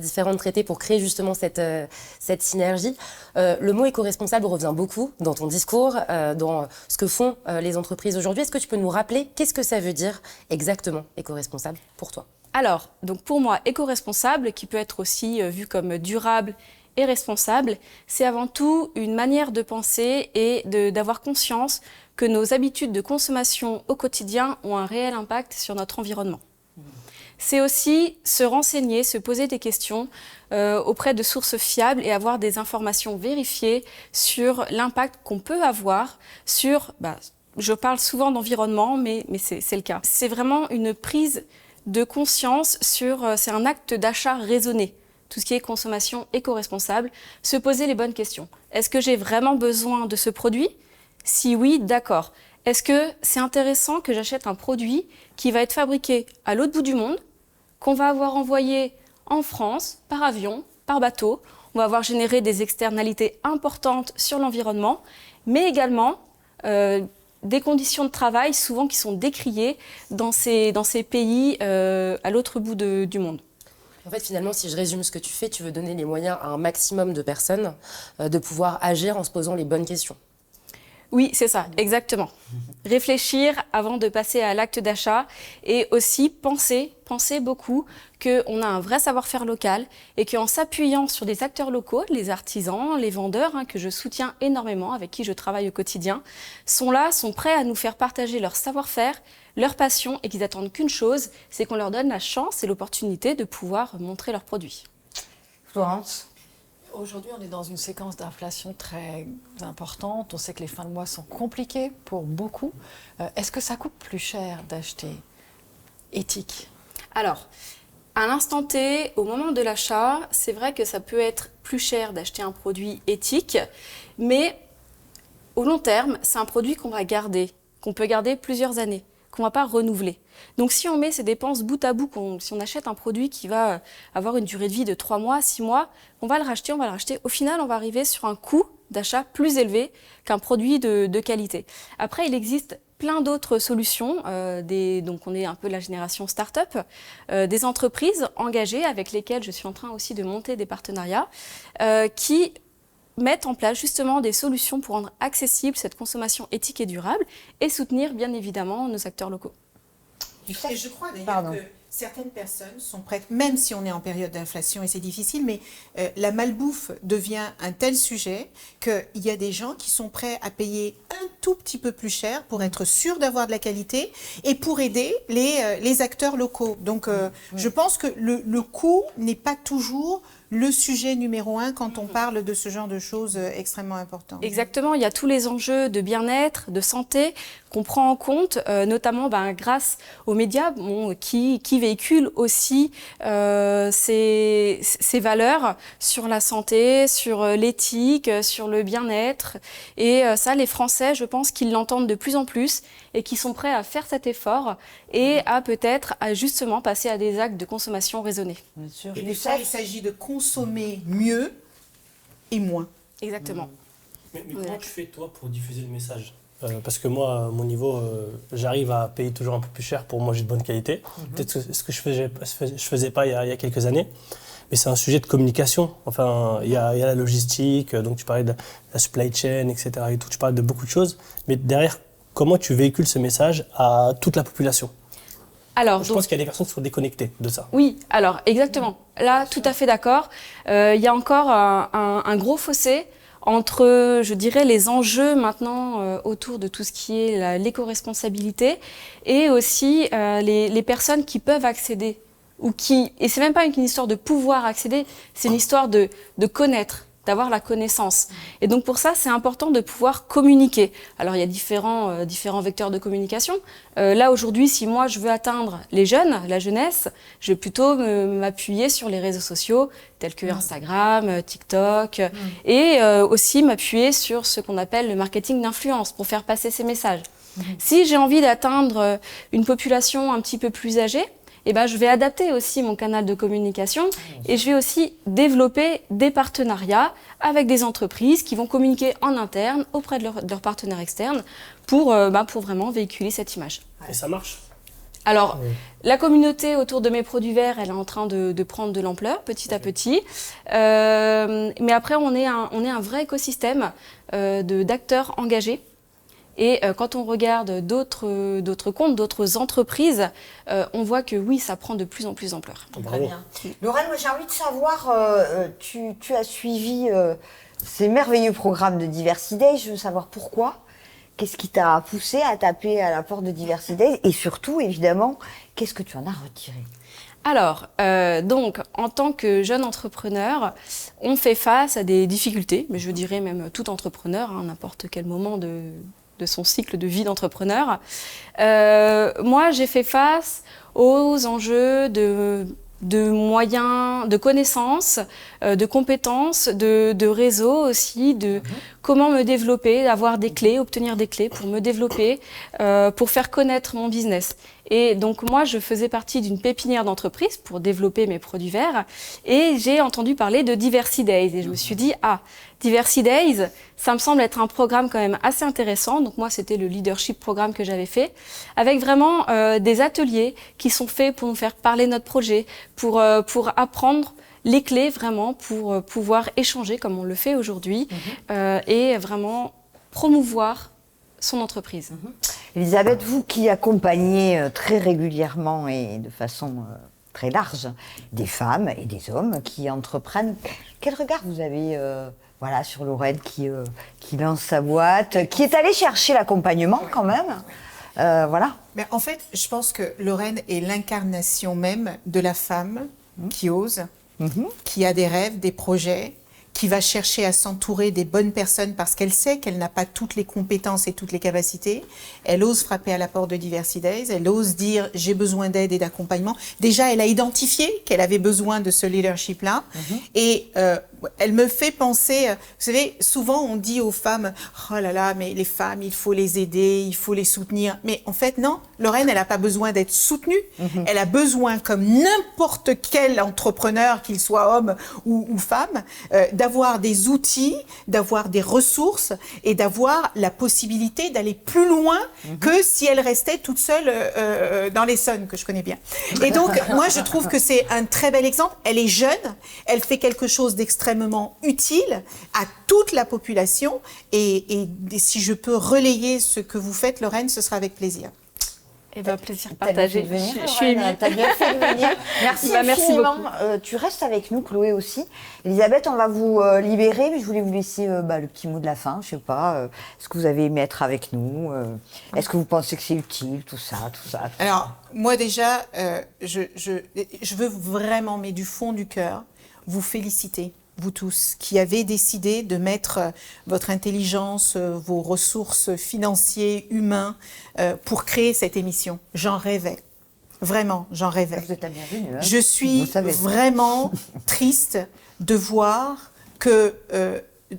différentes traitées pour créer justement cette synergie. Le mot éco-responsable revient beaucoup dans ton discours, dans ce que font les entreprises aujourd'hui. Est-ce que tu peux nous rappeler qu'est-ce que ça veut dire exactement éco-responsable pour toi? Alors, donc pour moi, éco-responsable, qui peut être aussi vu comme durable et responsable, c'est avant tout une manière de penser et d'avoir conscience que nos habitudes de consommation au quotidien ont un réel impact sur notre environnement. C'est aussi se renseigner, se poser des questions auprès de sources fiables et avoir des informations vérifiées sur l'impact qu'on peut avoir sur, je parle souvent d'environnement, mais c'est le cas. C'est vraiment une prise de conscience c'est un acte d'achat raisonné. Tout ce qui est consommation éco-responsable, se poser les bonnes questions. Est-ce que j'ai vraiment besoin de ce produit? Si oui, d'accord. Est-ce que c'est intéressant que j'achète un produit qui va être fabriqué à l'autre bout du monde, qu'on va avoir envoyé en France par avion, par bateau? On va avoir généré des externalités importantes sur l'environnement, mais également des conditions de travail souvent qui sont décriées dans ces pays à l'autre bout du monde. En fait, finalement, si je résume ce que tu fais, tu veux donner les moyens à un maximum de personnes de pouvoir agir en se posant les bonnes questions. Oui, c'est ça, exactement. Réfléchir avant de passer à l'acte d'achat et aussi penser beaucoup qu'on a un vrai savoir-faire local et qu'en s'appuyant sur des acteurs locaux, les artisans, les vendeurs, que je soutiens énormément, avec qui je travaille au quotidien, sont prêts à nous faire partager leur savoir-faire, leur passion et qu'ils attendent qu'une chose, c'est qu'on leur donne la chance et l'opportunité de pouvoir montrer leurs produits. Florence? Aujourd'hui, on est dans une séquence d'inflation très importante. On sait que les fins de mois sont compliquées pour beaucoup. Est-ce que ça coûte plus cher d'acheter éthique? Alors, à l'instant T, au moment de l'achat, c'est vrai que ça peut être plus cher d'acheter un produit éthique, mais au long terme, c'est un produit qu'on va garder, qu'on peut garder plusieurs années, qu'on ne va pas renouveler. Donc si on met ces dépenses bout à bout, si on achète un produit qui va avoir une durée de vie de 3 mois, 6 mois, on va le racheter, au final on va arriver sur un coût d'achat plus élevé qu'un produit de qualité. Après, il existe plein d'autres solutions, donc on est un peu la génération start-up, des entreprises engagées avec lesquelles je suis en train aussi de monter des partenariats, qui mettre en place justement des solutions pour rendre accessible cette consommation éthique et durable et soutenir bien évidemment nos acteurs locaux. Et je crois d'ailleurs que certaines personnes sont prêtes, même si on est en période d'inflation et c'est difficile, mais la malbouffe devient un tel sujet qu'il y a des gens qui sont prêts à payer un tout petit peu plus cher pour être sûrs d'avoir de la qualité et pour aider les acteurs locaux. Donc je pense que le coût n'est pas toujours le sujet numéro 1 quand on parle de ce genre de choses extrêmement importantes. Exactement, il y a tous les enjeux de bien-être, de santé qu'on prend en compte, notamment grâce aux médias qui véhiculent aussi ces valeurs sur la santé, sur l'éthique, sur le bien-être. Et ça, les Français, je pense qu'ils l'entendent de plus en plus et qui sont prêts à faire cet effort et à peut-être justement passer à des actes de consommation raisonnés. Et ça, il s'agit de conscience consommer mieux et moins. Exactement. Mais comment tu fais, toi, pour diffuser le message? Parce que moi, à mon niveau, j'arrive à payer toujours un peu plus cher pour manger de bonne qualité. Peut-être ce que je faisais pas il y a quelques années. Mais c'est un sujet de communication. Enfin, il y a la logistique, donc tu parlais de la supply chain, etc. Et tout, tu parles de beaucoup de choses. Mais derrière, comment tu véhicules ce message à toute la population? Alors, Je pense qu'il y a des personnes qui sont déconnectées de ça. oui, alors exactement. Là, tout à fait d'accord. Il y a encore un gros fossé entre, je dirais, les enjeux maintenant autour de tout ce qui est l'éco-responsabilité et aussi les personnes qui peuvent accéder et c'est même pas une histoire de pouvoir accéder, c'est une histoire de connaître, d'avoir la connaissance. Et donc pour ça, c'est important de pouvoir communiquer. Alors il y a différents vecteurs de communication. Là aujourd'hui, si moi je veux atteindre les jeunes, la jeunesse, je vais plutôt m'appuyer sur les réseaux sociaux tels que Instagram, TikTok, et aussi m'appuyer sur ce qu'on appelle le marketing d'influence pour faire passer ces messages. Si j'ai envie d'atteindre une population un petit peu plus âgée, eh ben, je vais adapter aussi mon canal de communication et je vais aussi développer des partenariats avec des entreprises qui vont communiquer en interne auprès de leurs partenaires externes pour vraiment véhiculer cette image. Et ça marche? Alors, la communauté autour de mes produits verts, elle est en train de prendre de l'ampleur petit à petit. Mais après, on est un vrai écosystème d'acteurs engagés. Et quand on regarde d'autres comptes, d'autres entreprises, on voit que oui, ça prend de plus en plus d'ampleur. Très bien. Lorraine, moi j'ai envie de savoir, tu as suivi ces merveilleux programmes de Diversiday, je veux savoir pourquoi. Qu'est-ce qui t'a poussé à taper à la porte de Diversiday? Et surtout, évidemment, qu'est-ce que tu en as retiré? Alors, donc, en tant que jeune entrepreneur, on fait face à des difficultés, mais je dirais même tout entrepreneur, à n'importe quel moment de son cycle de vie d'entrepreneur. Moi, j'ai fait face aux enjeux de moyens, de connaissances, de compétences, de réseaux aussi, de comment me développer, avoir des clés, obtenir des clés pour me développer, pour faire connaître mon business. Et donc moi, je faisais partie d'une pépinière d'entreprise pour développer mes produits verts et j'ai entendu parler de Diversiday et je me suis dit, Diversiday, ça me semble être un programme quand même assez intéressant. Donc moi, c'était le leadership programme que j'avais fait avec vraiment des ateliers qui sont faits pour nous faire parler notre projet, pour apprendre les clés vraiment pour pouvoir échanger comme on le fait aujourd'hui et vraiment promouvoir son entreprise. Elisabeth, vous qui accompagnez très régulièrement et de façon très large des femmes et des hommes qui entreprennent, quel regard vous avez sur Lorraine qui lance sa boîte, qui est allée chercher l'accompagnement quand même Mais en fait, je pense que Lorraine est l'incarnation même de la femme qui ose, qui a des rêves, des projets, qui va chercher à s'entourer des bonnes personnes parce qu'elle sait qu'elle n'a pas toutes les compétences et toutes les capacités. Elle ose frapper à la porte de Diversiday, elle ose dire « j'ai besoin d'aide et d'accompagnement ». Déjà, elle a identifié qu'elle avait besoin de ce leadership-là. Et elle me fait penser, vous savez, souvent on dit aux femmes « oh là là, mais les femmes, il faut les aider, il faut les soutenir ». Mais en fait, non, Lorraine, elle n'a pas besoin d'être soutenue. Elle a besoin, comme n'importe quel entrepreneur, qu'il soit homme ou femme, d'avoir des outils, d'avoir des ressources et d'avoir la possibilité d'aller plus loin que si elle restait toute seule dans l'Essonne, que je connais bien. Et donc, moi, je trouve que c'est un très bel exemple. Elle est jeune, elle fait quelque chose d'extrêmement utile à toute la population et si je peux relayer ce que vous faites, Lorraine, ce sera avec plaisir. Eh bien, plaisir partagé. Je suis émue. T'as bien fait de venir. Merci infiniment. Tu restes avec nous, Chloé aussi. Elisabeth, on va vous libérer, mais je voulais vous laisser le petit mot de la fin. Je sais pas, est-ce que vous avez aimé être avec nous? Est-ce que vous pensez que c'est utile, tout ça. Alors, moi déjà, je veux vraiment, mais du fond du cœur, vous féliciter. Vous tous, qui avez décidé de mettre votre intelligence, vos ressources financières, humaines, pour créer cette émission. J'en rêvais. Vraiment, j'en rêvais. Vous êtes la bienvenue. Je suis vraiment triste de voir que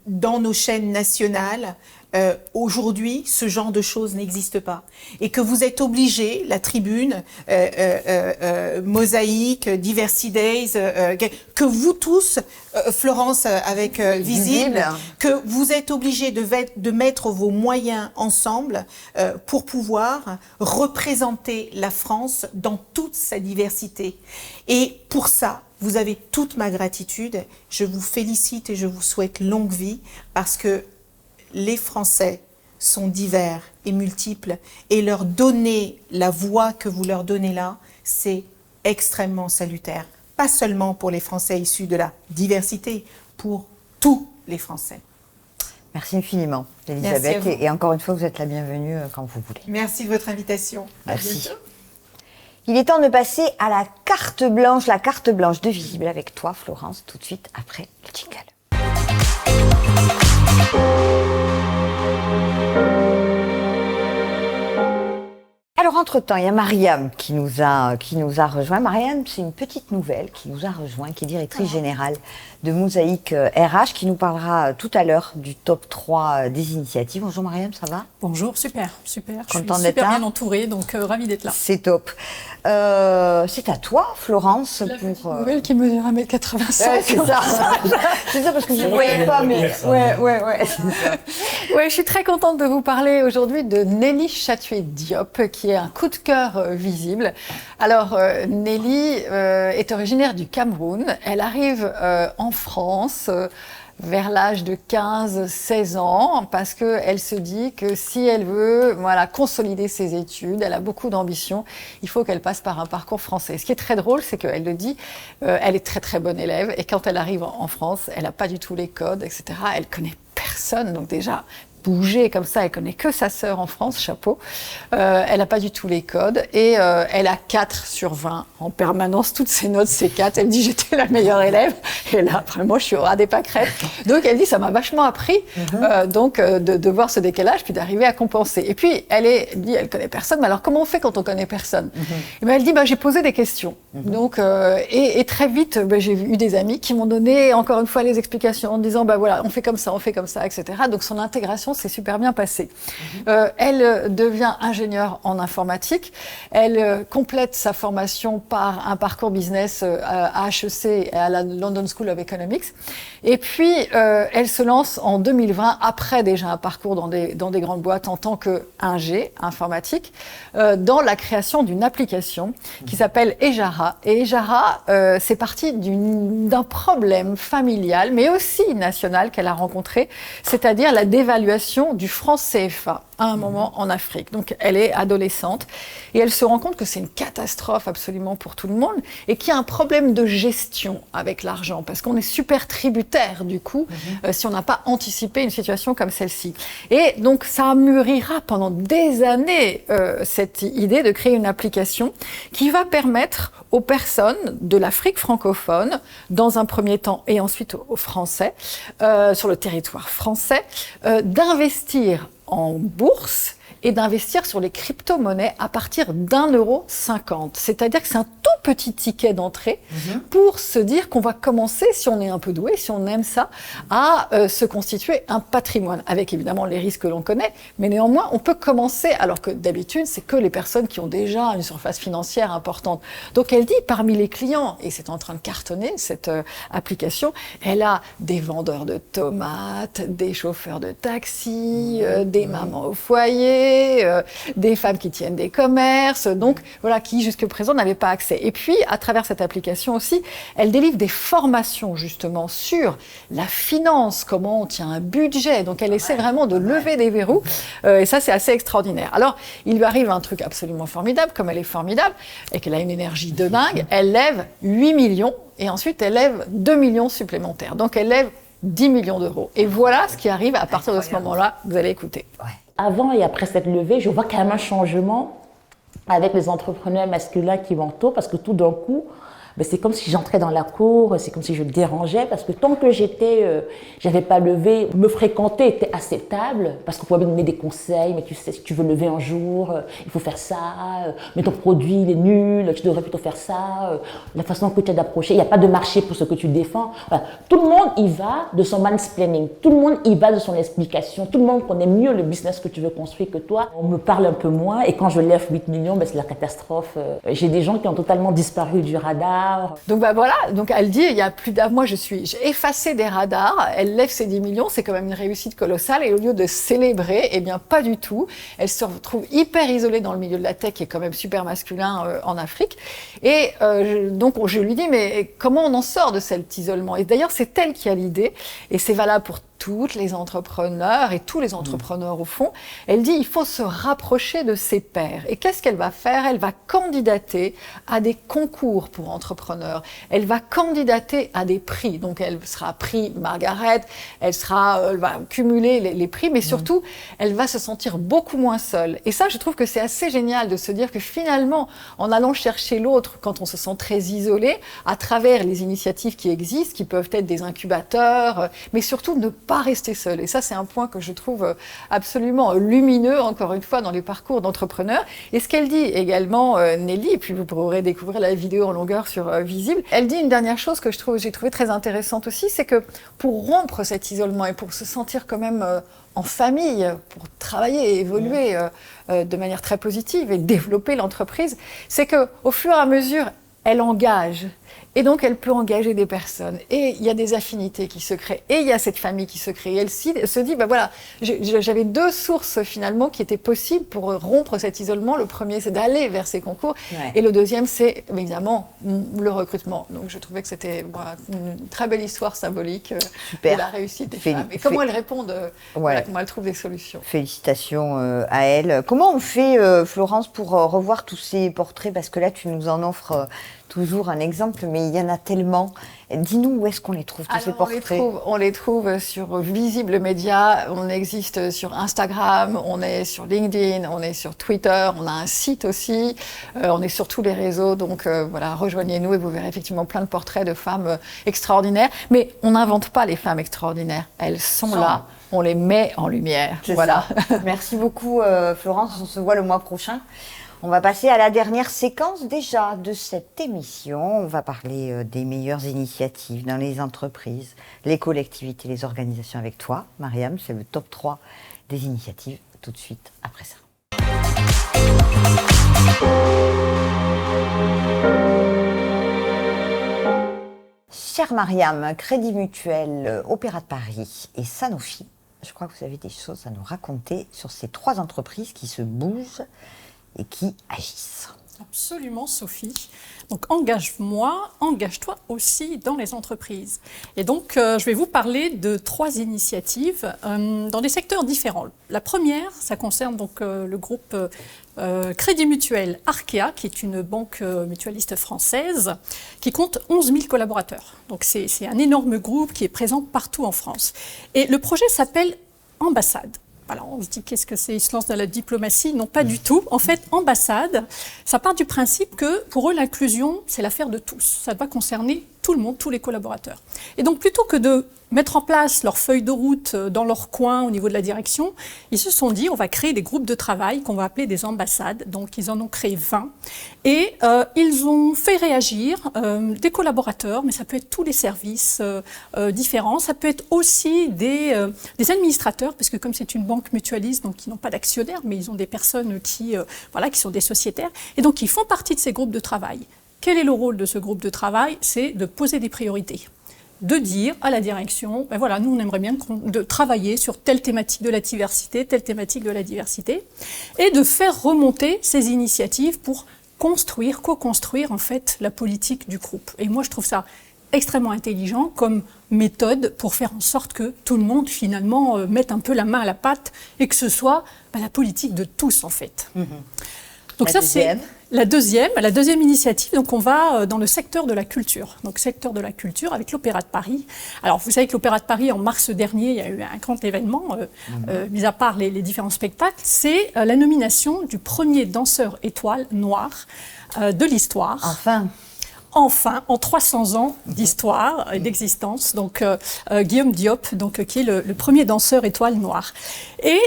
dans nos chaînes nationales, aujourd'hui, ce genre de choses n'existe pas. Et que vous êtes obligés, la tribune, Mosaïque, Diversity Days, que vous tous, Florence avec Visible, que vous êtes obligés de mettre vos moyens ensemble pour pouvoir représenter la France dans toute sa diversité. Et pour ça, vous avez toute ma gratitude. Je vous félicite et je vous souhaite longue vie parce que les Français sont divers et multiples et leur donner la voix que vous leur donnez là, c'est extrêmement salutaire. Pas seulement pour les Français issus de la diversité, pour tous les Français. Merci infiniment, Elisabeth. Et encore une fois, vous êtes la bienvenue quand vous voulez. Merci de votre invitation. Merci. Il est temps de passer à la carte blanche de Visible avec toi, Florence, tout de suite après le jingle. Alors, entre-temps, il y a Mariam qui nous a rejoint. Mariam, c'est une petite nouvelle qui nous a rejoint, qui est directrice générale de Mosaïque RH, qui nous parlera tout à l'heure du top 3 des initiatives. Bonjour Mariam, ça va? Bonjour, super. Je Contente suis d'être super là. bien entourée, donc ravie d'être là. C'est top. C'est à toi, Florence, La petite pour... nouvelle qui mesure 1m85. c'est ça. C'est ça parce que je ne voyais pas, mais... Ouais. Ouais, je suis très contente de vous parler aujourd'hui de Nelly Chatuet-Diop, qui est un coup de cœur visible. Alors, Nelly est originaire du Cameroun. Elle arrive en France vers l'âge de 15-16 ans, parce qu'elle se dit que si elle veut consolider ses études, elle a beaucoup d'ambition, il faut qu'elle passe par un parcours français. Ce qui est très drôle, c'est qu'elle le dit, elle est très très bonne élève, et quand elle arrive en France, elle n'a pas du tout les codes, etc. Elle connaît personne, donc déjà... bouger comme ça, elle connaît que sa sœur en France, chapeau. Elle n'a pas du tout les codes et elle a 4 sur 20 en permanence, toutes ses notes, c'est 4. Elle me dit j'étais la meilleure élève et là après moi je suis au ras des pâquerettes. Donc elle dit ça m'a vachement appris de voir ce décalage puis d'arriver à compenser. Et puis elle connaît personne, mais alors comment on fait quand on connaît personne? Et ben elle dit j'ai posé des questions. Donc et très vite j'ai eu des amis qui m'ont donné encore une fois les explications en disant voilà on fait comme ça, etc. Donc son intégration s'est super bien passée. Elle devient ingénieure en informatique. Elle complète sa formation par un parcours business à HEC et à la London School of Economics. Et puis, elle se lance en 2020, après déjà un parcours dans des grandes boîtes en tant qu'ingé informatique, dans la création d'une application qui s'appelle Ejara. Et Ejara, c'est parti d'un problème familial, mais aussi national qu'elle a rencontré, c'est-à-dire la dévaluation du franc CFA à un moment en Afrique. Donc elle est adolescente et elle se rend compte que c'est une catastrophe absolument pour tout le monde et qu'il y a un problème de gestion avec l'argent parce qu'on est super tributaire du coup si on n'a pas anticipé une situation comme celle-ci. Et donc ça mûrira pendant des années cette idée de créer une application qui va permettre aux personnes de l'Afrique francophone, dans un premier temps et ensuite aux Français, sur le territoire français, d'investir en bourse et d'investir sur les crypto-monnaies à partir d'1,50 €. C'est-à-dire que c'est un tout petit ticket d'entrée pour se dire qu'on va commencer, si on est un peu doué, si on aime ça, à se constituer un patrimoine, avec évidemment les risques que l'on connaît, mais néanmoins on peut commencer, alors que d'habitude c'est que les personnes qui ont déjà une surface financière importante. Donc elle dit, parmi les clients, et c'est en train de cartonner cette application, elle a des vendeurs de tomates, des chauffeurs de taxi, des mamans au foyer, des femmes qui tiennent des commerces, donc voilà, qui jusque présent n'avaient pas accès. Et puis, à travers cette application aussi, elle délivre des formations justement sur la finance, comment on tient un budget. Donc, elle essaie vraiment de lever des verrous, et ça, c'est assez extraordinaire. Alors, il lui arrive un truc absolument formidable, comme elle est formidable, et qu'elle a une énergie de dingue, elle lève 8 millions, et ensuite, elle lève 2 millions supplémentaires. Donc, elle lève 10 millions d'euros. Et voilà ce qui arrive à partir de ce moment-là, vous allez écouter. Avant et après cette levée, je vois quand même un changement avec les entrepreneurs masculins qui m'entourent parce que tout d'un coup, ben, c'est comme si j'entrais dans la cour, c'est comme si je dérangeais, parce que tant que j'avais pas levé, me fréquenter était acceptable, parce qu'on pouvait me donner des conseils, mais tu sais, si tu veux lever un jour, il faut faire ça, mais ton produit il est nul, tu devrais plutôt faire ça, la façon que tu as d'approcher, il n'y a pas de marché pour ce que tu défends. Voilà. Tout le monde y va de son mansplaining, tout le monde y va de son explication, tout le monde connaît mieux le business que tu veux construire que toi. On me parle un peu moins, et quand je lève 8 millions, ben, c'est la catastrophe. J'ai des gens qui ont totalement disparu du radar. Donc bah voilà, donc elle dit, il y a plus d'un mois, j'ai effacé des radars, elle lève ses 10 millions, c'est quand même une réussite colossale, et au lieu de célébrer, eh bien pas du tout. Elle se retrouve hyper isolée dans le milieu de la tech, qui est quand même super masculin en Afrique. Et donc je lui dis, mais comment on en sort de cet isolement? Et d'ailleurs, c'est elle qui a l'idée, et c'est valable pour toutes les entrepreneurs et tous les entrepreneurs au fond. Elle dit il faut se rapprocher de ses pairs. Et qu'est-ce qu'elle va faire? Elle va candidater à des concours pour entrepreneurs. Elle va candidater à des prix. Donc elle sera prix Margaret, elle va cumuler les prix, mais surtout elle va se sentir beaucoup moins seule. Et ça, je trouve que c'est assez génial de se dire que finalement, en allant chercher l'autre quand on se sent très isolé, à travers les initiatives qui existent, qui peuvent être des incubateurs, mais surtout ne pas rester seul. Et ça, c'est un point que je trouve absolument lumineux, encore une fois, dans les parcours d'entrepreneurs. Et ce qu'elle dit également, Nelly, et puis vous pourrez découvrir la vidéo en longueur sur Visible, elle dit une dernière chose que j'ai trouvé très intéressante aussi, c'est que pour rompre cet isolement et pour se sentir quand même en famille, pour travailler et évoluer de manière très positive et développer l'entreprise, c'est qu'au fur et à mesure, elle engage. Et donc, elle peut engager des personnes. Et il y a des affinités qui se créent. Et il y a cette famille qui se crée. Et elle se dit, ben voilà, j'avais 2 sources finalement qui étaient possibles pour rompre cet isolement. Le premier, c'est d'aller vers ces concours. Ouais. Et le deuxième, c'est évidemment le recrutement. Donc, je trouvais que c'était une très belle histoire symbolique de la réussite des femmes. Et comment elles répondent, voilà, comment elles trouvent des solutions. Félicitations à elles. Comment on fait, Florence, pour revoir tous ces portraits? Parce que là, tu nous en offres toujours un exemple, mais il y en a tellement. Dis-nous où est-ce qu'on les trouve, tous ces portraits? On les trouve sur Visible Média, on existe sur Instagram, on est sur LinkedIn, on est sur Twitter, on a un site aussi, on est sur tous les réseaux, donc voilà, rejoignez-nous et vous verrez effectivement plein de portraits de femmes extraordinaires. Mais on n'invente pas les femmes extraordinaires, elles sont là, on les met en lumière. Voilà. Merci beaucoup Florence, on se voit le mois prochain. On va passer à la dernière séquence déjà de cette émission. On va parler des meilleures initiatives dans les entreprises, les collectivités, les organisations avec toi. Mariam, c'est le top 3 des initiatives tout de suite après ça. Chère Mariam, Crédit Mutuel, Opéra de Paris et Sanofi, je crois que vous avez des choses à nous raconter sur ces 3 entreprises qui se bougent et qui agissent. Absolument, Sophie. Donc, engage-moi, engage-toi aussi dans les entreprises. Et donc, je vais vous parler de 3 initiatives dans des secteurs différents. La première, ça concerne donc le groupe Crédit Mutuel Arkea, qui est une banque mutualiste française, qui compte 11 000 collaborateurs. Donc, c'est un énorme groupe qui est présent partout en France. Et le projet s'appelle Ambassade. Alors, on se dit, qu'est-ce que c'est? Ils se lancent dans la diplomatie? Non, pas du tout. En fait, ambassade, ça part du principe que, pour eux, l'inclusion, c'est l'affaire de tous. Ça doit concerner tout le monde, tous les collaborateurs. Et donc, plutôt que de mettre en place leur feuille de route dans leur coin au niveau de la direction, ils se sont dit, on va créer des groupes de travail qu'on va appeler des ambassades. Donc, ils en ont créé 20. Et ils ont fait réagir des collaborateurs, mais ça peut être tous les services différents. Ça peut être aussi des administrateurs, parce que comme c'est une banque mutualiste, donc ils n'ont pas d'actionnaires, mais ils ont des personnes qui sont des sociétaires. Et donc, ils font partie de ces groupes de travail. Quel est le rôle de ce groupe de travail? C'est de poser des priorités, de dire à la direction, ben voilà, nous on aimerait bien de travailler sur telle thématique de la diversité, telle thématique de la diversité, et de faire remonter ces initiatives pour construire, co-construire en fait la politique du groupe. Et moi je trouve ça extrêmement intelligent comme méthode pour faire en sorte que tout le monde finalement mette un peu la main à la pâte et que ce soit la politique de tous en fait. Mmh. Donc ça c'est la deuxième initiative. Donc on va dans le secteur de la culture. Donc secteur de la culture avec l'Opéra de Paris. Alors vous savez que l'Opéra de Paris en mars dernier, il y a eu un grand événement, mis à part les différents spectacles, c'est la nomination du premier danseur étoile noir de l'histoire. enfin, en 300 ans d'histoire et d'existence, donc Guillaume Diop, donc, qui est le premier danseur étoile noire. Et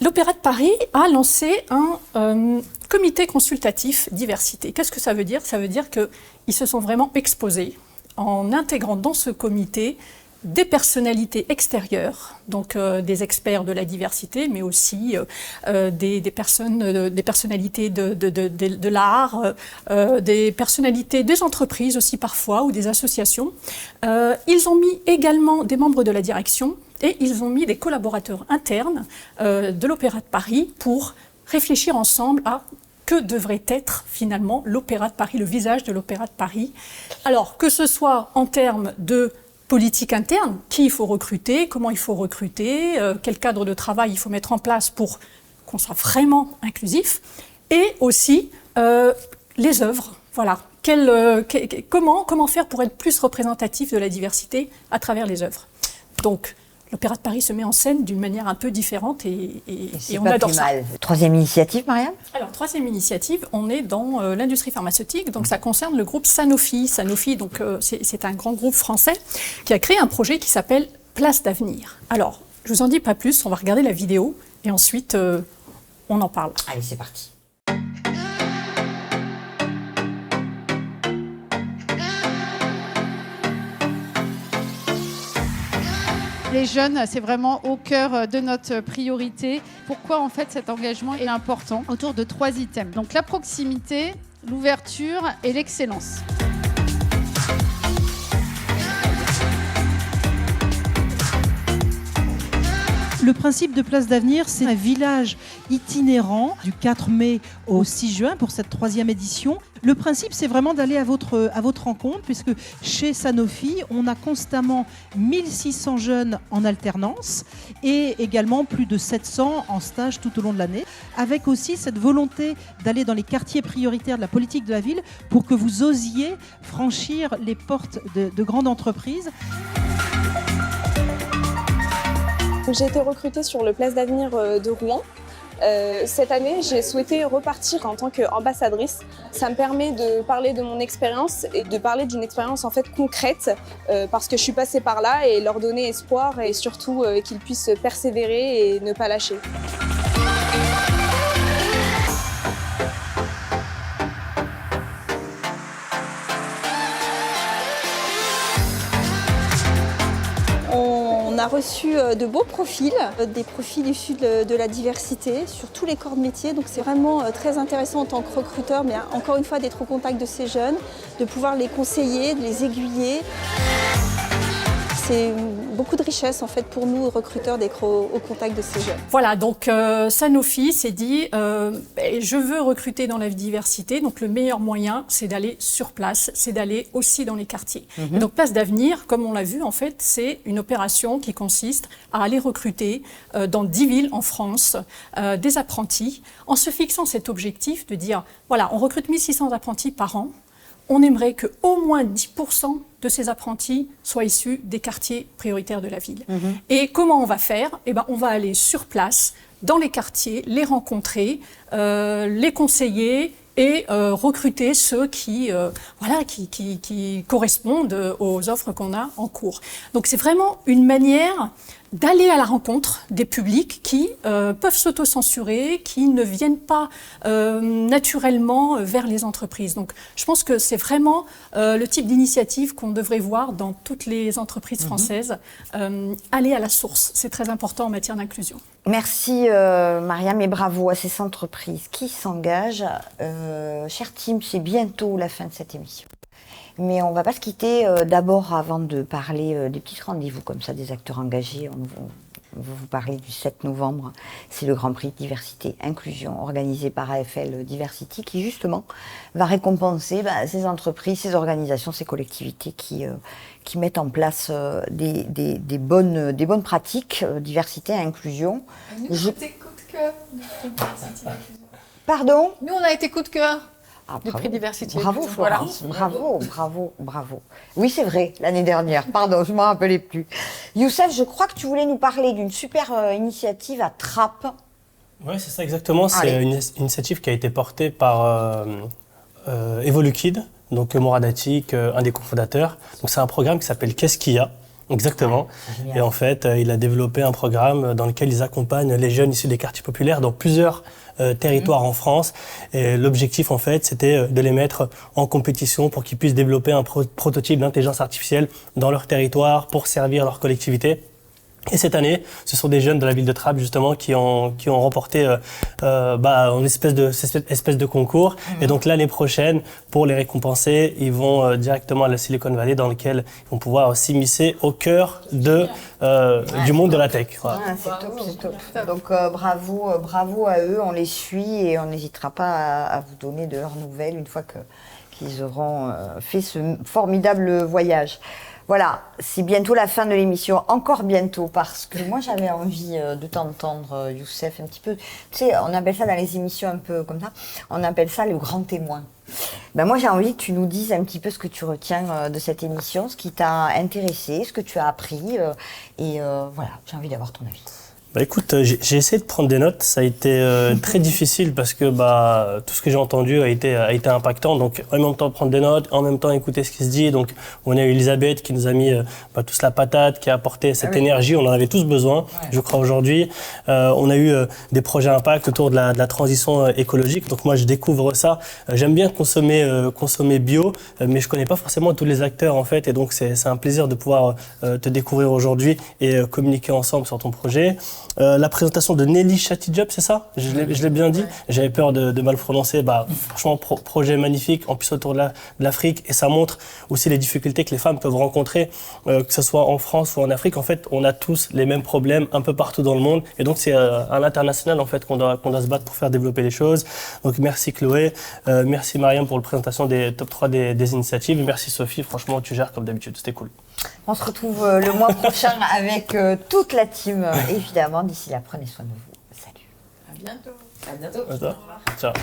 l'Opéra de Paris a lancé un comité consultatif diversité. Qu'est-ce que ça veut dire? Ça veut dire qu'ils se sont vraiment exposés en intégrant dans ce comité des personnalités extérieures, donc des experts de la diversité, mais aussi des personnalités de l'art, des personnalités des entreprises aussi parfois, ou des associations. Ils ont mis également des membres de la direction et ils ont mis des collaborateurs internes de l'Opéra de Paris pour réfléchir ensemble à que devrait être finalement l'Opéra de Paris, le visage de l'Opéra de Paris. Alors, que ce soit en termes de politique interne, qui il faut recruter, comment il faut recruter, quel cadre de travail il faut mettre en place pour qu'on soit vraiment inclusif, et aussi les œuvres. Voilà. Comment faire pour être plus représentatif de la diversité à travers les œuvres. Donc, l'Opéra de Paris se met en scène d'une manière un peu différente et on adore ça. Mal. Troisième initiative, Mariam? Alors, troisième initiative, on est dans l'industrie pharmaceutique, donc ça concerne le groupe Sanofi. Sanofi, donc c'est un grand groupe français qui a créé un projet qui s'appelle Place d'avenir. Alors, je vous en dis pas plus, on va regarder la vidéo et ensuite on en parle. Allez, c'est parti. Les jeunes, c'est vraiment au cœur de notre priorité. Pourquoi en fait cet engagement est important? Autour de 3 items. Donc la proximité, l'ouverture et l'excellence. Le principe de Place d'Avenir, c'est un village itinérant du 4 mai au 6 juin pour cette 3e édition. Le principe, c'est vraiment d'aller à votre rencontre, puisque chez Sanofi, on a constamment 1600 jeunes en alternance et également plus de 700 en stage tout au long de l'année, avec aussi cette volonté d'aller dans les quartiers prioritaires de la politique de la ville pour que vous osiez franchir les portes de grandes entreprises. J'ai été recrutée sur le Place d'Avenir de Rouen. Cette année, j'ai souhaité repartir en tant qu'ambassadrice. Ça me permet de parler de mon expérience et de parler d'une expérience en fait concrète parce que je suis passée par là et leur donner espoir et surtout qu'ils puissent persévérer et ne pas lâcher. On a reçu de beaux profils, des profils issus de la diversité sur tous les corps de métier. Donc c'est vraiment très intéressant en tant que recruteur, mais encore une fois d'être au contact de ces jeunes, de pouvoir les conseiller, de les aiguiller. C'est beaucoup de richesse en fait pour nous recruteurs d'être au contact de ces jeunes. Voilà, donc Sanofi s'est dit je veux recruter dans la diversité, donc le meilleur moyen c'est d'aller sur place, c'est d'aller aussi dans les quartiers. Et donc Place d'Avenir, comme on l'a vu en fait, c'est une opération qui consiste à aller recruter dans 10 villes en France des apprentis en se fixant cet objectif de dire voilà, on recrute 1600 apprentis par an. On aimerait qu'au moins 10% de ces apprentis soient issus des quartiers prioritaires de la ville. Et comment on va faire? Eh ben, on va aller sur place, dans les quartiers, les rencontrer, les conseiller et recruter ceux qui correspondent aux offres qu'on a en cours. Donc c'est vraiment une manière d'aller à la rencontre des publics qui peuvent s'auto-censurer, qui ne viennent pas naturellement vers les entreprises. Donc je pense que c'est vraiment le type d'initiative qu'on devrait voir dans toutes les entreprises françaises. Aller à la source, c'est très important en matière d'inclusion. Merci Mariam et bravo à ces entreprises qui s'engagent. Cher Tim, c'est bientôt la fin de cette émission. Mais on ne va pas se quitter d'abord avant de parler des petits rendez-vous comme ça, des acteurs engagés. On va vous parler du 7 novembre. C'est le Grand Prix Diversité Inclusion organisé par AFL Diversity qui justement va récompenser ces entreprises, ces organisations, ces collectivités qui mettent en place des bonnes pratiques diversité et inclusion. Nous, c'était coup de cœur. Pardon? Nous, on a été coup de cœur. Le prix diversité. Bravo Florence, bravo. Oui, c'est vrai, l'année dernière. Pardon, je ne m'en rappelais plus. Youssef, je crois que tu voulais nous parler d'une super initiative à Trappes. Oui, c'est ça exactement. C'est une initiative qui a été portée par Evoluquid, donc Morad Atik, un des cofondateurs. Donc c'est un programme qui s'appelle Qu'est-ce qu'il y a ? Exactement. Et en fait, il a développé un programme dans lequel ils accompagnent les jeunes issus des quartiers populaires dans plusieurs territoires en France. Et l'objectif, en fait, c'était de les mettre en compétition pour qu'ils puissent développer un prototype d'intelligence artificielle dans leur territoire pour servir leur collectivité. Et cette année, ce sont des jeunes de la ville de Trappes justement qui ont remporté une espèce de concours. Et donc l'année prochaine, pour les récompenser, ils vont directement à la Silicon Valley dans lequel ils vont pouvoir s'immiscer au cœur du monde de la tech. Voilà. C'est top. Donc bravo à eux, on les suit et on n'hésitera pas à vous donner de leurs nouvelles une fois qu'ils auront fait ce formidable voyage. Voilà, c'est bientôt la fin de l'émission, encore bientôt, parce que moi j'avais envie de t'entendre, Youssef, un petit peu. Tu sais, on appelle ça dans les émissions un peu comme ça, on appelle ça le grand témoin. Ben moi j'ai envie que tu nous dises un petit peu ce que tu retiens de cette émission, ce qui t'a intéressé, ce que tu as appris, et voilà, j'ai envie d'avoir ton avis. Bah écoute, j'ai essayé de prendre des notes, ça a été très difficile parce que tout ce que j'ai entendu a été impactant, donc en même temps prendre des notes, en même temps écouter ce qui se dit. Donc on a eu Elisabeth qui nous a mis tous la patate, qui a apporté cette énergie, on en avait tous besoin, je crois aujourd'hui. On a eu des projets impact autour de la transition écologique, donc moi je découvre ça. J'aime bien consommer bio, mais je connais pas forcément tous les acteurs en fait, et donc c'est un plaisir de pouvoir te découvrir aujourd'hui et communiquer ensemble sur ton projet. La présentation de Nelly Chatidjob, c'est ça ? Je l'ai bien dit. J'avais peur de mal prononcer. Franchement, projet magnifique, en plus autour de l'Afrique. Et ça montre aussi les difficultés que les femmes peuvent rencontrer, que ce soit en France ou en Afrique. En fait, on a tous les mêmes problèmes un peu partout dans le monde. Et donc, c'est à l'international en fait, qu'on doit se battre pour faire développer les choses. Donc, merci Chloé. Merci Mariam pour la présentation des top 3 des initiatives. Et merci Sophie. Franchement, tu gères comme d'habitude. C'était cool. On se retrouve le mois prochain avec toute la team, évidemment. D'ici là, prenez soin de vous. Salut. À bientôt. Ciao.